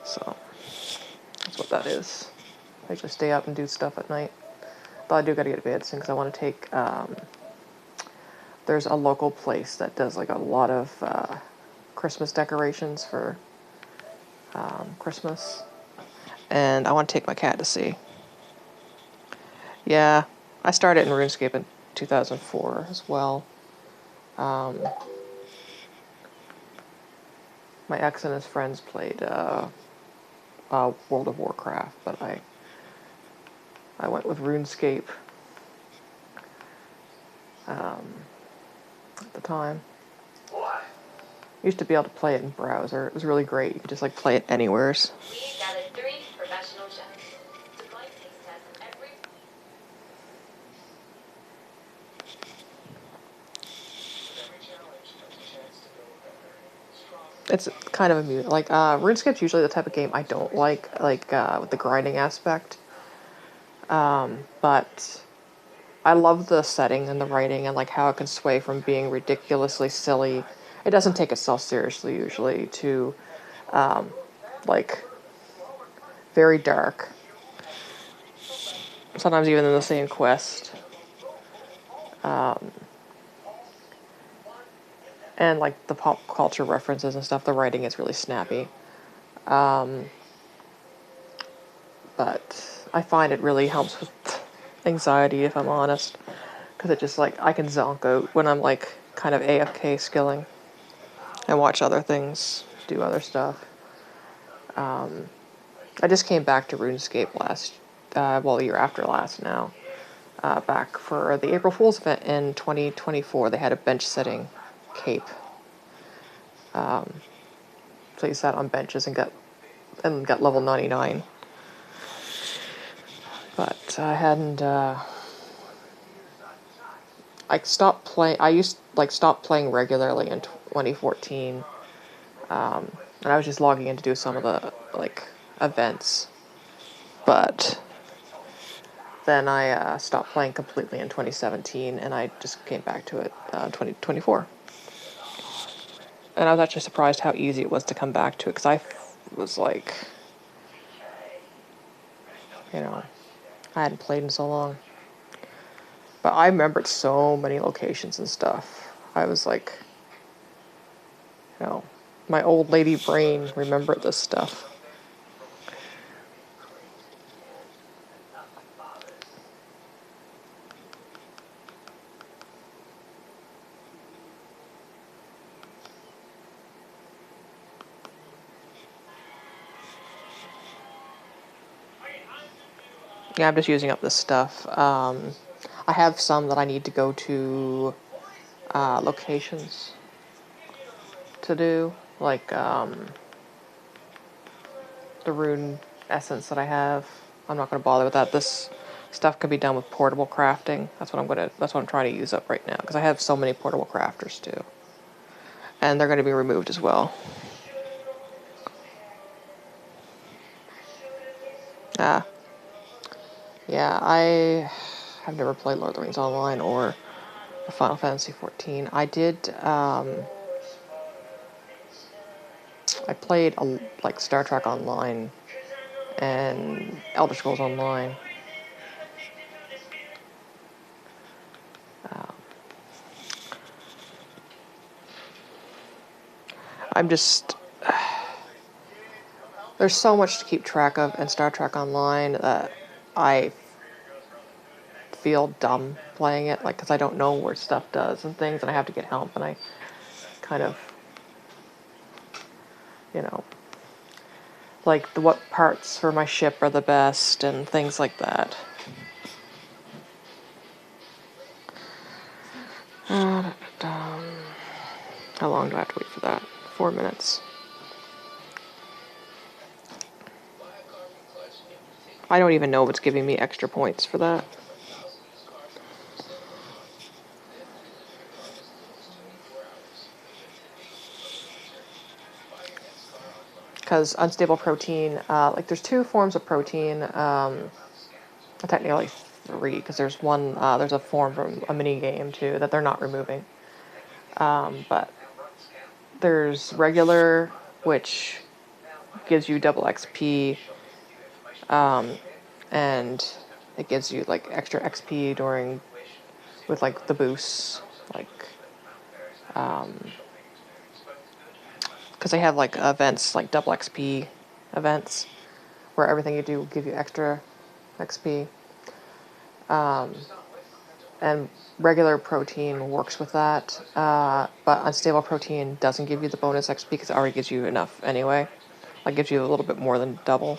So that's what that is. I just stay up and do stuff at night. But I do gotta get to bed soon because I want to take, there's a local place that does like a lot of Christmas decorations for Christmas. And I want to take my cat to see. Yeah, I started in RuneScape in 2004 as well. My ex and his friends played World of Warcraft, but I went with RuneScape at the time. Used to be able to play it in browser. It was really great. You could just like play it anywheres. We gathered 3 professional chefs. Device taste tests every It's kind of amusing. Like, RuneScape's usually the type of game I don't like with the grinding aspect. But I love the setting and the writing and like how it can sway from being ridiculously silly. It doesn't take itself seriously usually to, like, very dark. Sometimes even in the same quest. And like the pop culture references and stuff, the writing is really snappy. But I find it really helps with anxiety, if I'm honest. Because it just like, I can zonk out when I'm like kind of AFK skilling and watch other things, do other stuff. I just came back to RuneScape the year after last now. Back for the April Fool's event in 2024. They had a bench sitting cape. So you sat on benches and got level 99. But I hadn't, I stopped playing, stopped playing regularly in 2014. And I was just logging in to do some of the, like, events. But then I stopped playing completely in 2017, and I just came back to it 2024. And I was actually surprised how easy it was to come back to it, because I was like, you know, I hadn't played in so long. But I remembered so many locations and stuff. I was like, you know, my old lady brain remembered this stuff. Yeah, I'm just using up this stuff. I have some that I need to go to locations. to do, like the rune essence that I have. I'm not going to bother with that. This stuff can be done with portable crafting. That's what I'm trying to use up right now, because I have so many portable crafters too. And they're going to be removed as well. Yeah, I have never played Lord of the Rings Online or Final Fantasy XIV. I did, I played like Star Trek Online and Elder Scrolls Online. I'm just, there's so much to keep track of in Star Trek Online that I feel dumb playing it, like, because I don't know where stuff does and things, and I have to get help, and I kind of, you know, like what parts for my ship are the best and things like that. How long do I have to wait for that? 4 minutes. I don't even know if it's giving me extra points for that. Because unstable protein, like there's 2 forms of protein, technically 3, because there's one, there's a form from a mini game too that they're not removing. But there's regular, which gives you double XP, and it gives you like extra XP with like the boosts, like, because they have like events, like double XP events, where everything you do will give you extra XP. And regular protein works with that, but unstable protein doesn't give you the bonus XP because it already gives you enough anyway. Like, gives you a little bit more than double.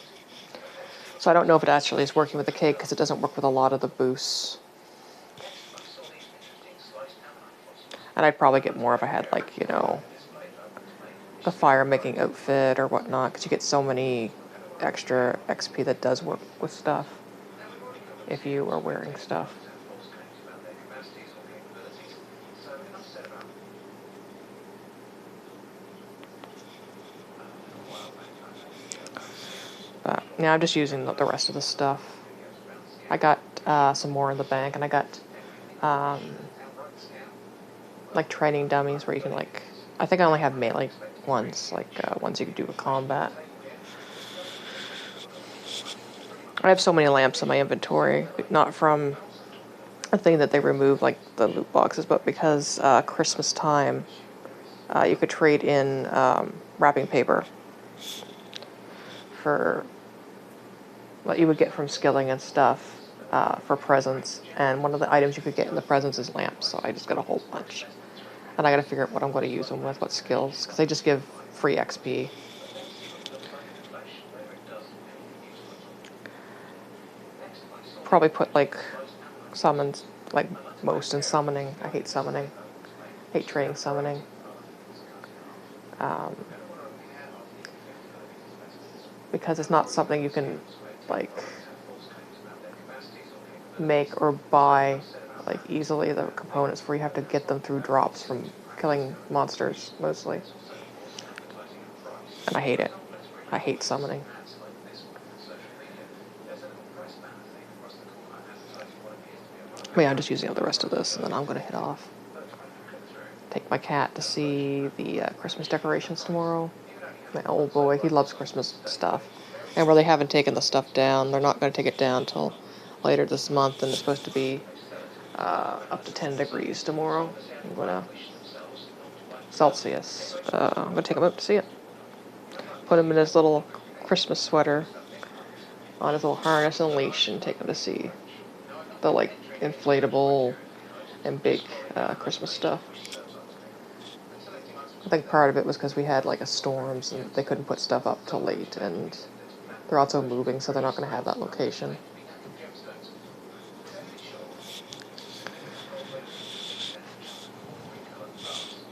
So I don't know if it actually is working with the cake because it doesn't work with a lot of the boosts. And I'd probably get more if I had, like, you know, the fire-making outfit or whatnot, because you get so many extra XP that does work with stuff if you are wearing stuff. But yeah, I'm just using the rest of the stuff. I got some more in the bank, and I got like training dummies where you can, like, I think I only have melee ones, like ones you can do with combat. I have so many lamps in my inventory, not from a thing that they removed, like the loot boxes, but because Christmas time, you could trade in wrapping paper for what you would get from skilling and stuff for presents, and one of the items you could get in the presents is lamps, so I just got a whole bunch. And I gotta figure out what I'm going to use them with, what skills, because they just give free XP. Probably put, like, summons, like, most in summoning. I hate summoning. I hate trading summoning. Because it's not something you can, like, make or buy, like, easily. The components where you have to get them through drops from killing monsters, mostly. And I hate it. I hate summoning. But yeah, I'm just using up the rest of this, and then I'm going to head off. Take my cat to see the Christmas decorations tomorrow. My old boy, he loves Christmas stuff. And where they haven't taken the stuff down, they're not going to take it down until later this month, and it's supposed to be up to 10 degrees tomorrow. I'm going to Celsius. I'm going to take him out to see it. Put him in his little Christmas sweater on his little harness and leash and take him to see the, like, inflatable and big Christmas stuff. I think part of it was because we had, like, a storms and they couldn't put stuff up till late, and they're also moving, so they're not going to have that location.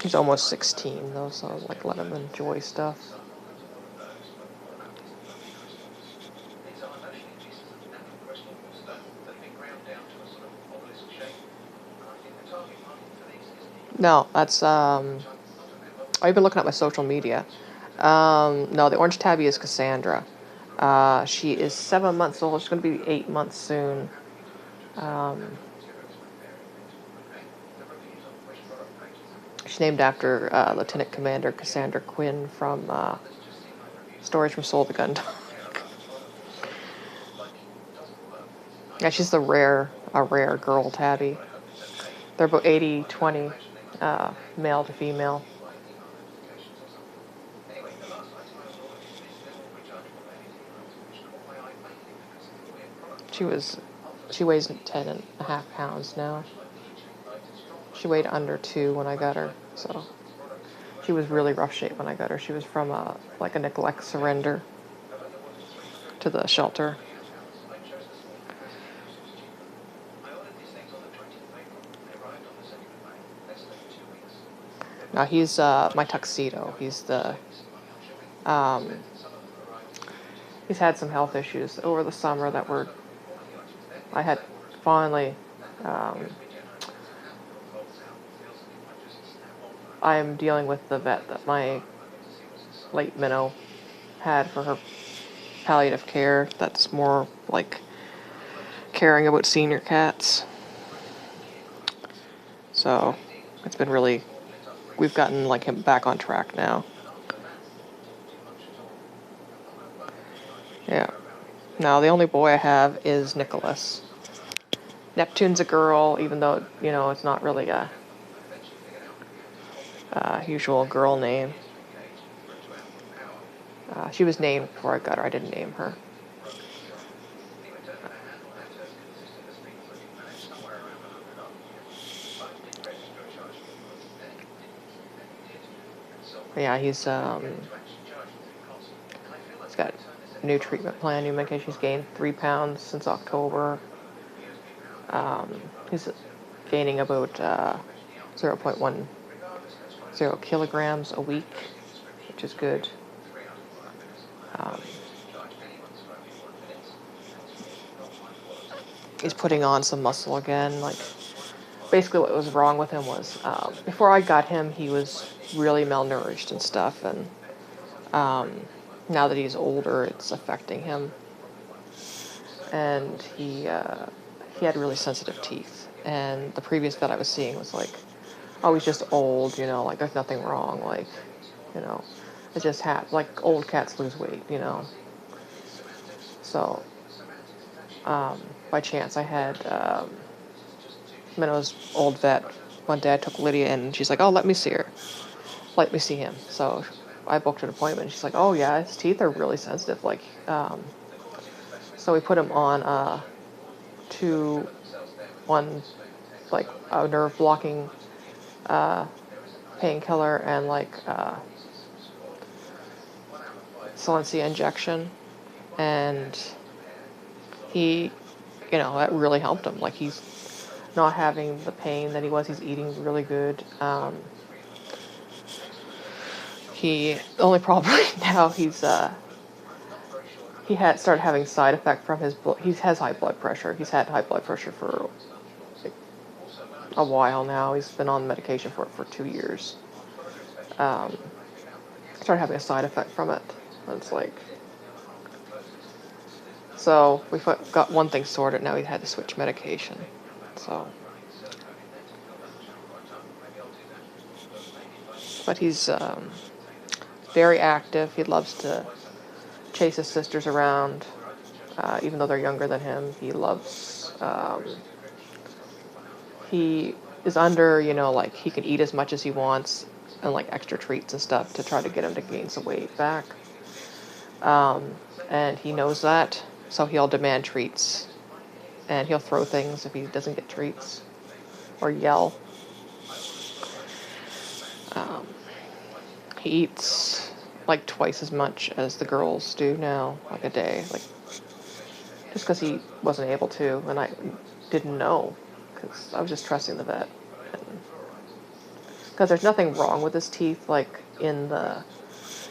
He's almost 16 though, so like let him enjoy stuff. No, that's I've been looking at my social media. No, the orange tabby is Cassandra. She is 7 months old. She's going to be 8 months soon. She's named after Lieutenant Commander Cassandra Quinn from Stories from Soul the Gun. Yeah, she's a rare girl tabby. They're about 80-20, male to female. She weighs 10.5 pounds now. She weighed under 2 when I got her, so she was really rough shape when I got her. She was from a neglect surrender to the shelter. Now he's my tuxedo. He's he's had some health issues over the summer that I had finally. I'm dealing with the vet that my late minnow had for her palliative care. That's more like caring about senior cats. So it's been really, we've gotten like him back on track now. Yeah. Now the only boy I have is Nicholas. Neptune's a girl, even though, it's not really a usual girl name. She was named before I got her. I didn't name her. Yeah, he's got a new treatment plan, new medication. He's gained 3 pounds since October. He's gaining about 0.10 kilograms a week, which is good. He's putting on some muscle again. Like, basically what was wrong with him was, before I got him, he was really malnourished and stuff, and now that he's older, it's affecting him. And he had really sensitive teeth, and the previous vet I was seeing was like, oh, he's just old, like there's nothing wrong, like, it just like old cats lose weight, So, by chance I had Minnow's old vet. One day I took Lydia in, and she's like, oh, let me see him. So I booked an appointment. She's like, oh yeah, his teeth are really sensitive. Like, so we put him on like a nerve blocking painkiller and like Silencia injection, and he, that really helped him. Like, he's not having the pain that he was. He's eating really good. The only problem right now, he had started having side effect from his he has high blood pressure. He's had high blood pressure for a while now. He's been on medication for it for 2 years. Started having a side effect from it. It's like, so we got one thing sorted. Now he had to switch medication. So, but he's very active. He loves to chase his sisters around, even though they're younger than him. He loves. He is under, like he can eat as much as he wants, and like extra treats and stuff to try to get him to gain some weight back. And he knows that, so he'll demand treats, and he'll throw things if he doesn't get treats, or yell. He eats like twice as much as the girls do now, like a day, like just because he wasn't able to, and I didn't know, because I was just trusting the vet. And because there's nothing wrong with his teeth, like in the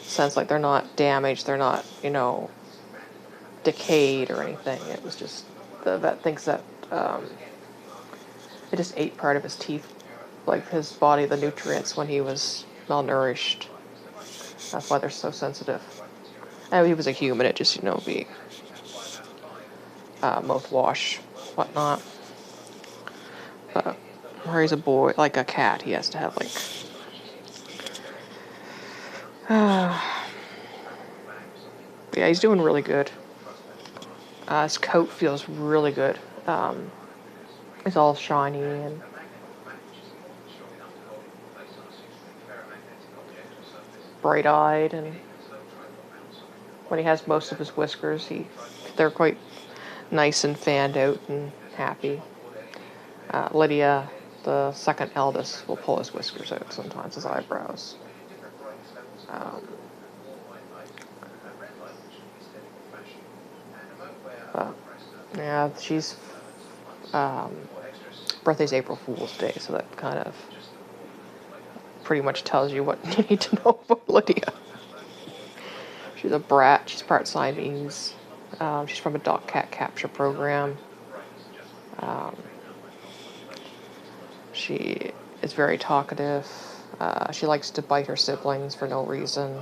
sense like they're not damaged, they're not, you know, decayed or anything. It was just the vet thinks that it just ate part of his teeth, like his body, the nutrients when he was malnourished. That's why they're so sensitive. And he was a human, it just, you know, be mouthwash, whatnot. But where he's a boy, like a cat, he has to have like. Yeah, he's doing really good. His coat feels really good. It's all shiny and bright-eyed, and when he has most of his whiskers, they're quite nice and fanned out and happy. Lydia, the second eldest, will pull his whiskers out sometimes, his eyebrows. But yeah, she's birthday's April Fool's Day, so that kind of pretty much tells you what you need to know about Lydia. She's a brat. She's part Siamese. She's from a dog cat capture program. She is very talkative. She likes to bite her siblings for no reason.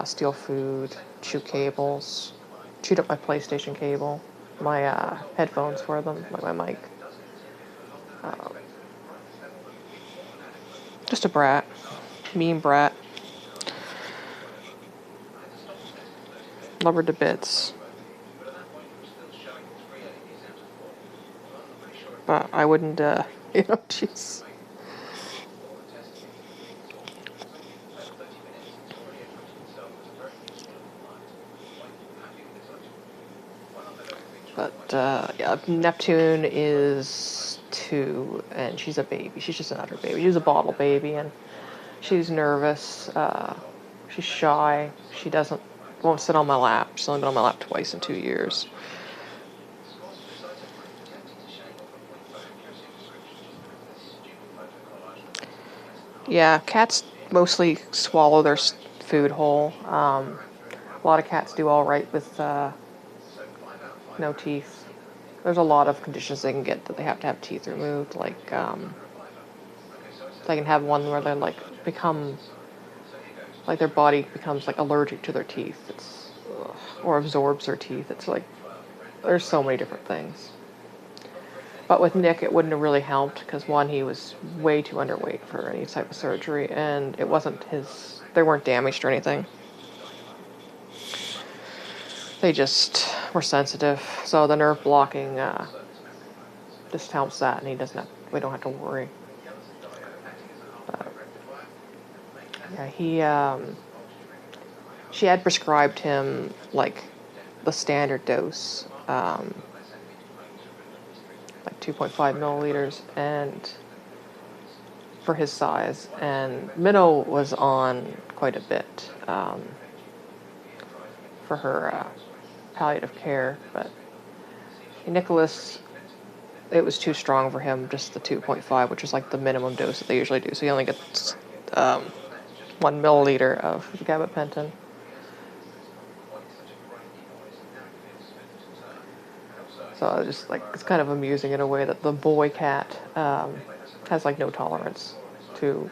Steal food, chew cables, chewed up my PlayStation cable, my headphones for them, like my mic. Just a brat. Mean brat. Love her to bits. But I wouldn't, you know, jeez. But, yeah, Neptune is 2, and she's a baby. She's just another baby. She's a bottle baby, and she's nervous. She's shy. She won't sit on my lap. She's only been on my lap twice in 2 years. Yeah, cats mostly swallow their food whole. A lot of cats do all right with no teeth. There's a lot of conditions they can get that they have to have teeth removed. Like they can have one where they become like their body becomes like allergic to their teeth. Or absorbs their teeth. It's like there's so many different things. But with Nick, it wouldn't have really helped because one, he was way too underweight for any type of surgery, and it wasn't they weren't damaged or anything. They just were sensitive, so the nerve blocking just helps that, and we don't have to worry. But, yeah, she had prescribed him like the standard dose, like 2.5 milliliters, and for his size, and Minnow was on quite a bit for her palliative care, but Nicholas, it was too strong for him, just the 2.5, which is like the minimum dose that they usually do, so he only gets 1 milliliter of gabapentin. So it's kind of amusing in a way that the boy cat has like no tolerance to,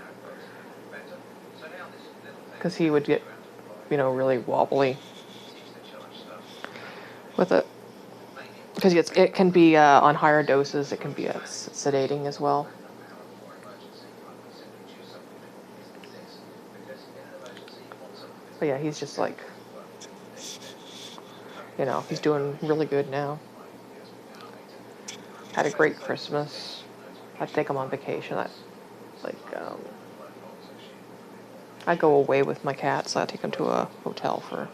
because he would get, really wobbly with it. Because it can be on higher doses, it can be sedating as well. But yeah, he's just like, he's doing really good now. Had a great Christmas. I'd take him on vacation. I go away with my cats. I take them to a hotel for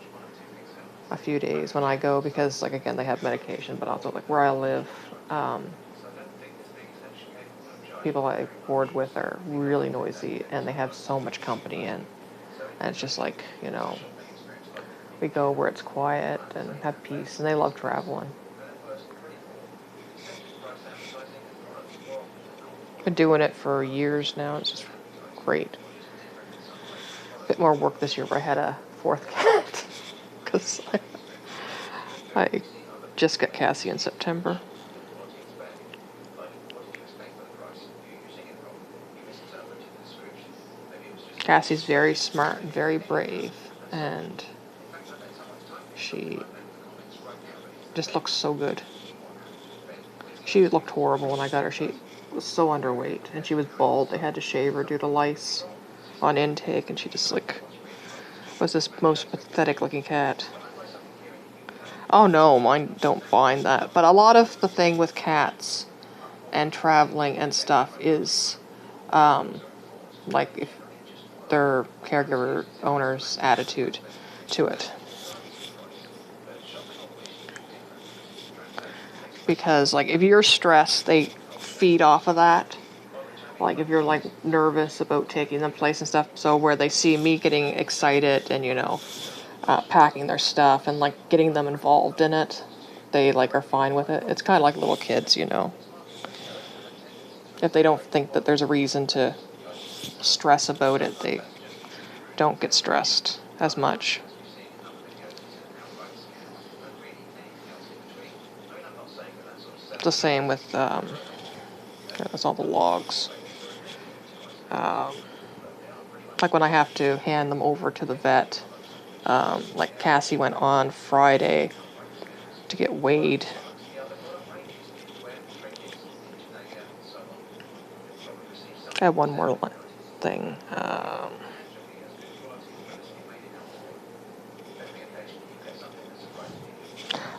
a few days when I go because, again, they have medication, but also, where I live, people I board with are really noisy, and they have so much company in. And it's just we go where it's quiet and have peace, and they love traveling. Been doing it for years now. It's just great. A bit more work this year, but I had a 4th cat because I just got Cassie in September. Cassie's very smart and very brave, and she just looks so good. She looked horrible when I got her. She was so underweight, and she was bald. They had to shave her due to lice on intake, and she just like was this most pathetic looking cat. Oh no, mine don't find that. But a lot of the thing with cats and traveling and stuff is like if their caregiver owner's attitude to it. Because like if you're stressed, they feed off of that. Like if you're like nervous about taking them place and stuff, so where they see me getting excited and packing their stuff and like getting them involved in it, they like are fine with it. It's kind of like little kids, If they don't think that there's a reason to stress about it, they don't get stressed as much. The same with that's all the logs. Like when I have to hand them over to the vet, like Cassie went on Friday to get weighed. I have one more thing.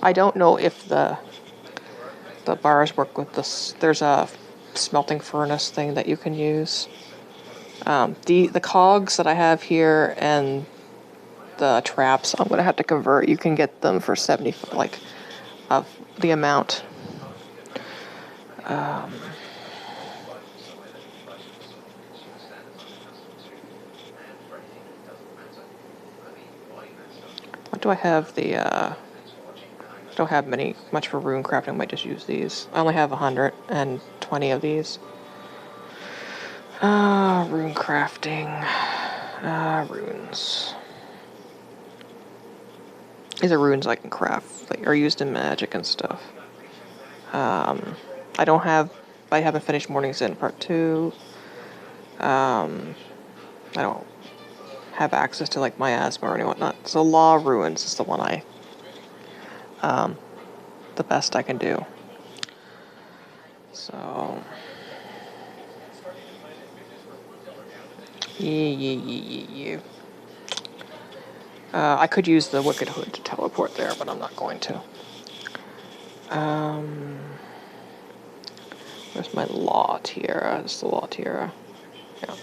I don't know if the bars work with this. There's a smelting furnace thing that you can use. The cogs that I have here and the traps, I'm gonna have to convert. You can get them for 70, like, of the amount. What do I have? Don't have much for rune crafting. I might just use these. I only have 120 of these. Rune crafting. Runes. These are runes I can craft, like are used in magic and stuff. I haven't finished Morning's End Part 2. I don't have access to like miasma or any whatnot. So Law Ruins is the one the best I can do. So yeah. I could use the Wicked Hood to teleport there, but I'm not going to. Where's my Law Tiara? This is the Law Tiara. Yeah.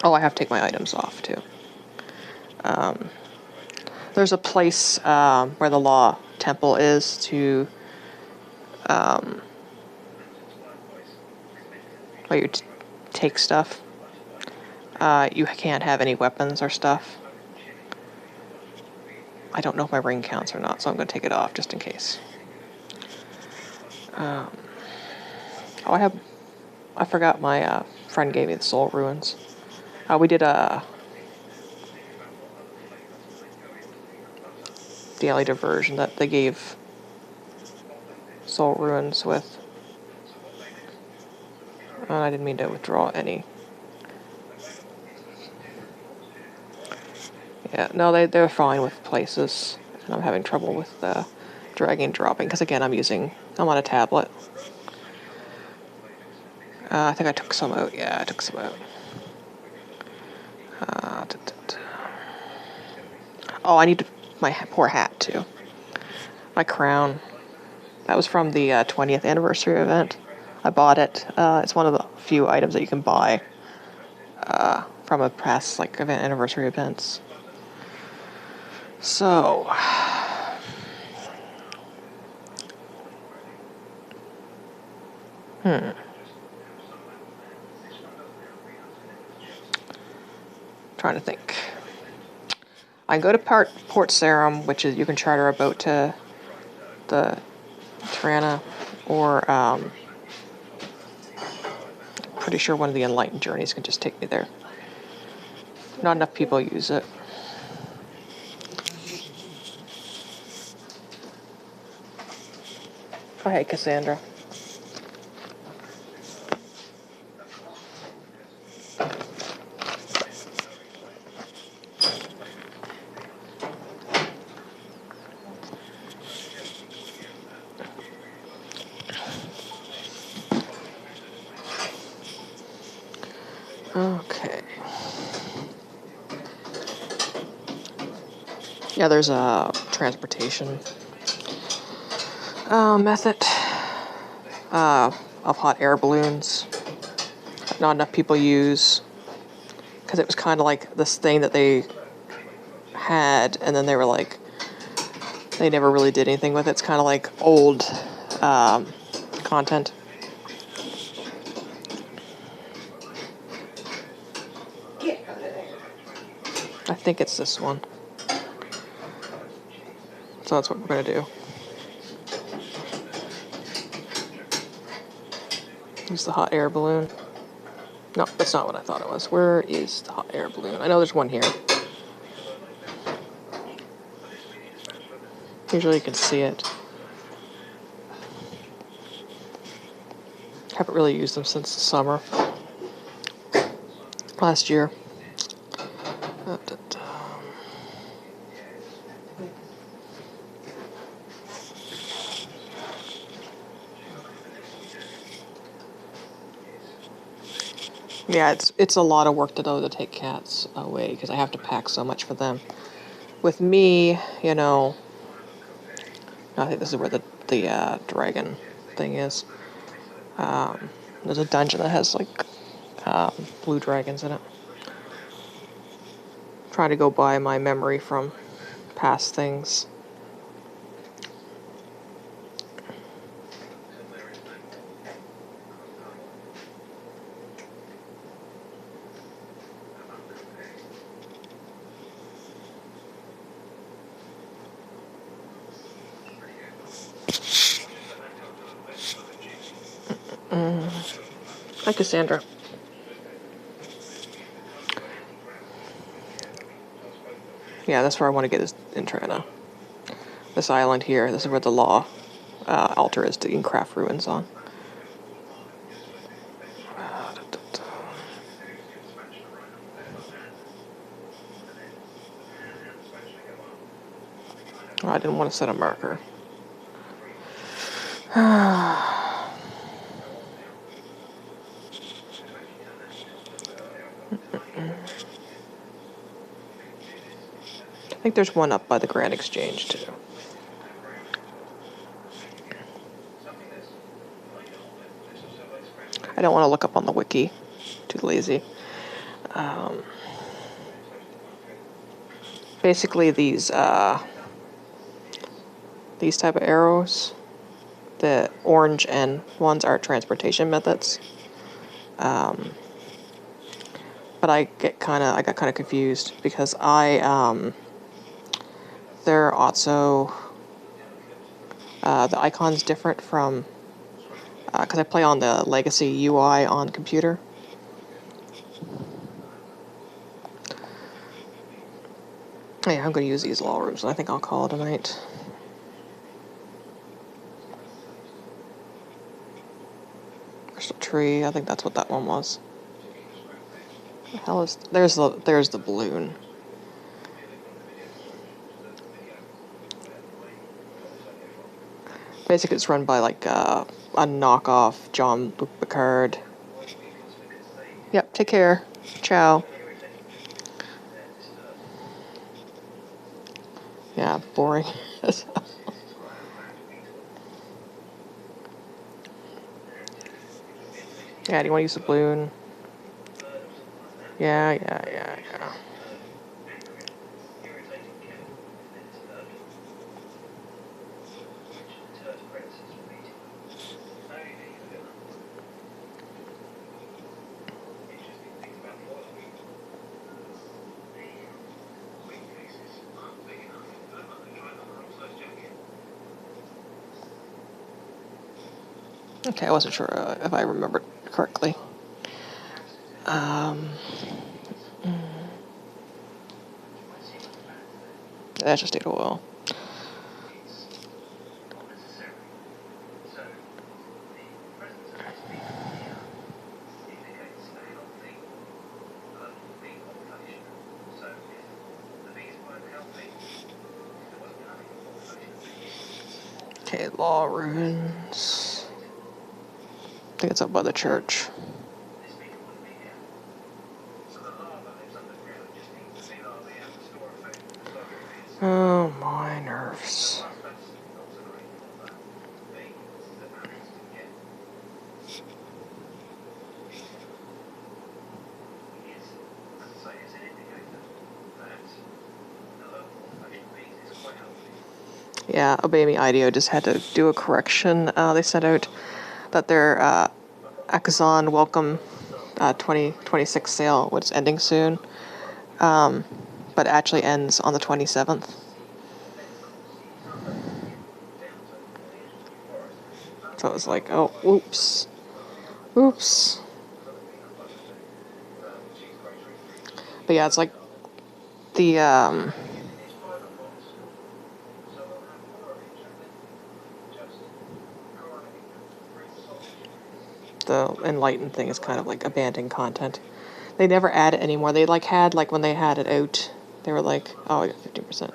Oh, I have to take my items off, too. There's a place where the Law Temple is to... where you take stuff. You can't have any weapons or stuff. I don't know if my ring counts or not, so I'm going to take it off just in case. I forgot my friend gave me the Soul Ruins. We did a daily diversion that they gave Soul Ruins with. I didn't mean to withdraw any. Yeah, no, they're fine with places, and I'm having trouble with dragging and dropping, because again, I'm on a tablet. I think I took some out. Yeah, I took some out. Oh, I need my poor hat, too. My crown. That was from the 20th anniversary event. I bought it. It's one of the few items that you can buy from a past anniversary events. So, trying to think. I can go to Port Sarum, which is you can charter a boat to the Tirana, or pretty sure one of the Enlightened Journeys can just take me there. Not enough people use it. Oh, hey, Cassandra. Okay. Yeah, there's a transportation method of hot air balloons. Not enough people use, because it was kind of like this thing that they had, and then they were like, they never really did anything with it. It's kind of like old content. I think it's this one. So that's what we're going to do. Use the hot air balloon. No, that's not what I thought it was. Where is the hot air balloon? I know there's one here. Usually you can see it. Haven't really used them since the summer. Last year. Yeah, it's a lot of work to take cats away, because I have to pack so much for them. With me, you know, I think this is where the dragon thing is. There's a dungeon that has like blue dragons in it. Trying to go by my memory from past things. Hi, Cassandra. Yeah, that's where I want to get this intro. This island here. This is where the law altar is to Craft Ruins on. Oh, I didn't want to set a marker. I think there's one up by the Grand Exchange, too. I don't want to look up on the wiki. Too lazy. Basically, these type of arrows, the orange and ones are transportation methods. But I got kind of confused because they're also the icon's different from because I play on the legacy UI on computer. Yeah, I'm going to use these law rooms, and I think I'll call it a night. Crystal tree, I think that's what that one was. The hell is there's the balloon. Basically, it's run by like a knockoff Jean-Luc Picard. Yep, take care. Ciao. Yeah, boring. Yeah, do you want to use the balloon? Yeah. Okay, I wasn't sure if I remembered correctly. That's just data oil. Okay, law ruins. I think it's up by the church. Oh, my nerves. Yeah, Obey Me IDEO just had to do a correction. They sent out that their Akazan Welcome 2026 sale was ending soon, but actually ends on the 27th. So it was like, oh, oops. Oops. But yeah, it's like the Enlightened thing is kind of like abandoned content. They never add it anymore. They like had, like when they had it out, they were like, oh, I got 15%.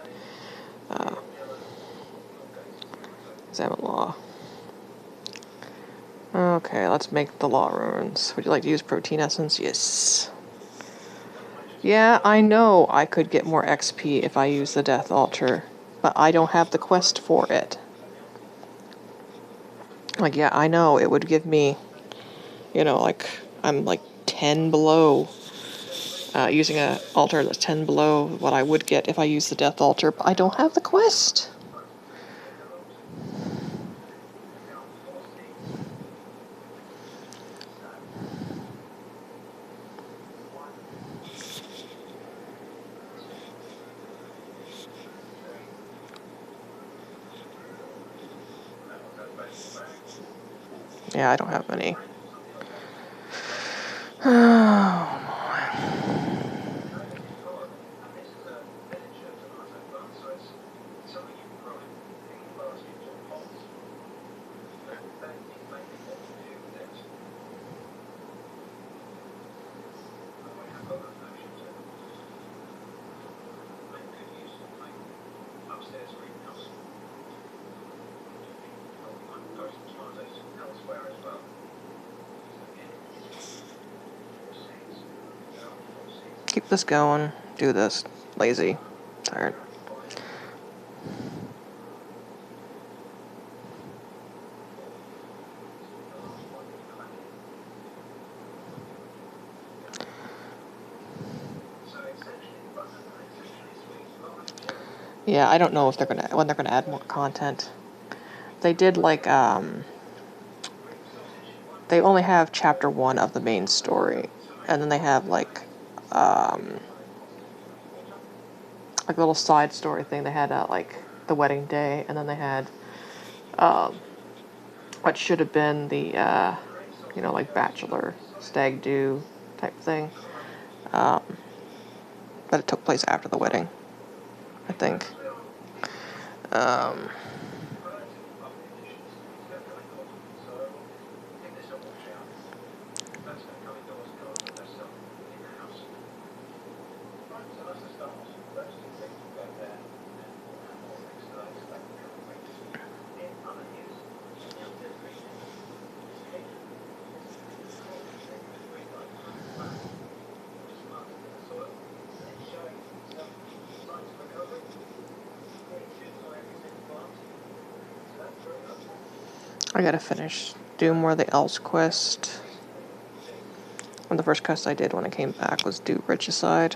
Examine law. Okay, let's make the law runes. Would you like to use protein essence? Yes. Yeah, I know I could get more XP if I use the Death Altar, but I don't have the quest for it. Like, yeah, I know it would give me, you know, like, I'm like 10 below, using an altar that's 10 below what I would get if I use the Death Altar, but I don't have the quest. Yeah, I don't have any. Oh, keep this going. Do this. Lazy. Tired. Yeah, I don't know if when they're gonna add more content. They did like they only have chapter 1 of the main story, and then they have like a little side story thing. They had like the wedding day, and then they had what should have been the you know, like bachelor stag do type thing, but it took place after the wedding, I think. I gotta finish doing more of the Elves quest. And the first quest I did when I came back was do Richicide.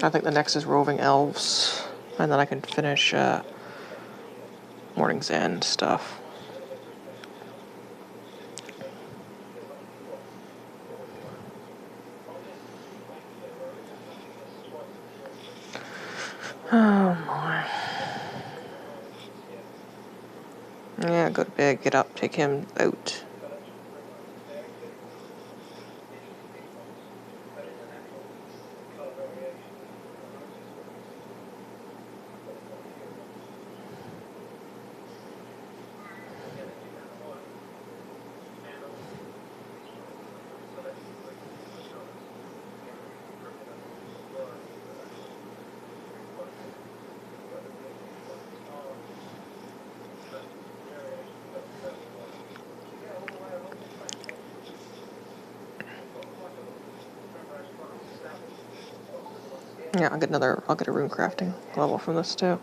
I think the next is Roving Elves, and then I can finish Morning's End stuff. Oh my. go to bed, get up, take him out. Yeah, I'll get a rune crafting level from this too.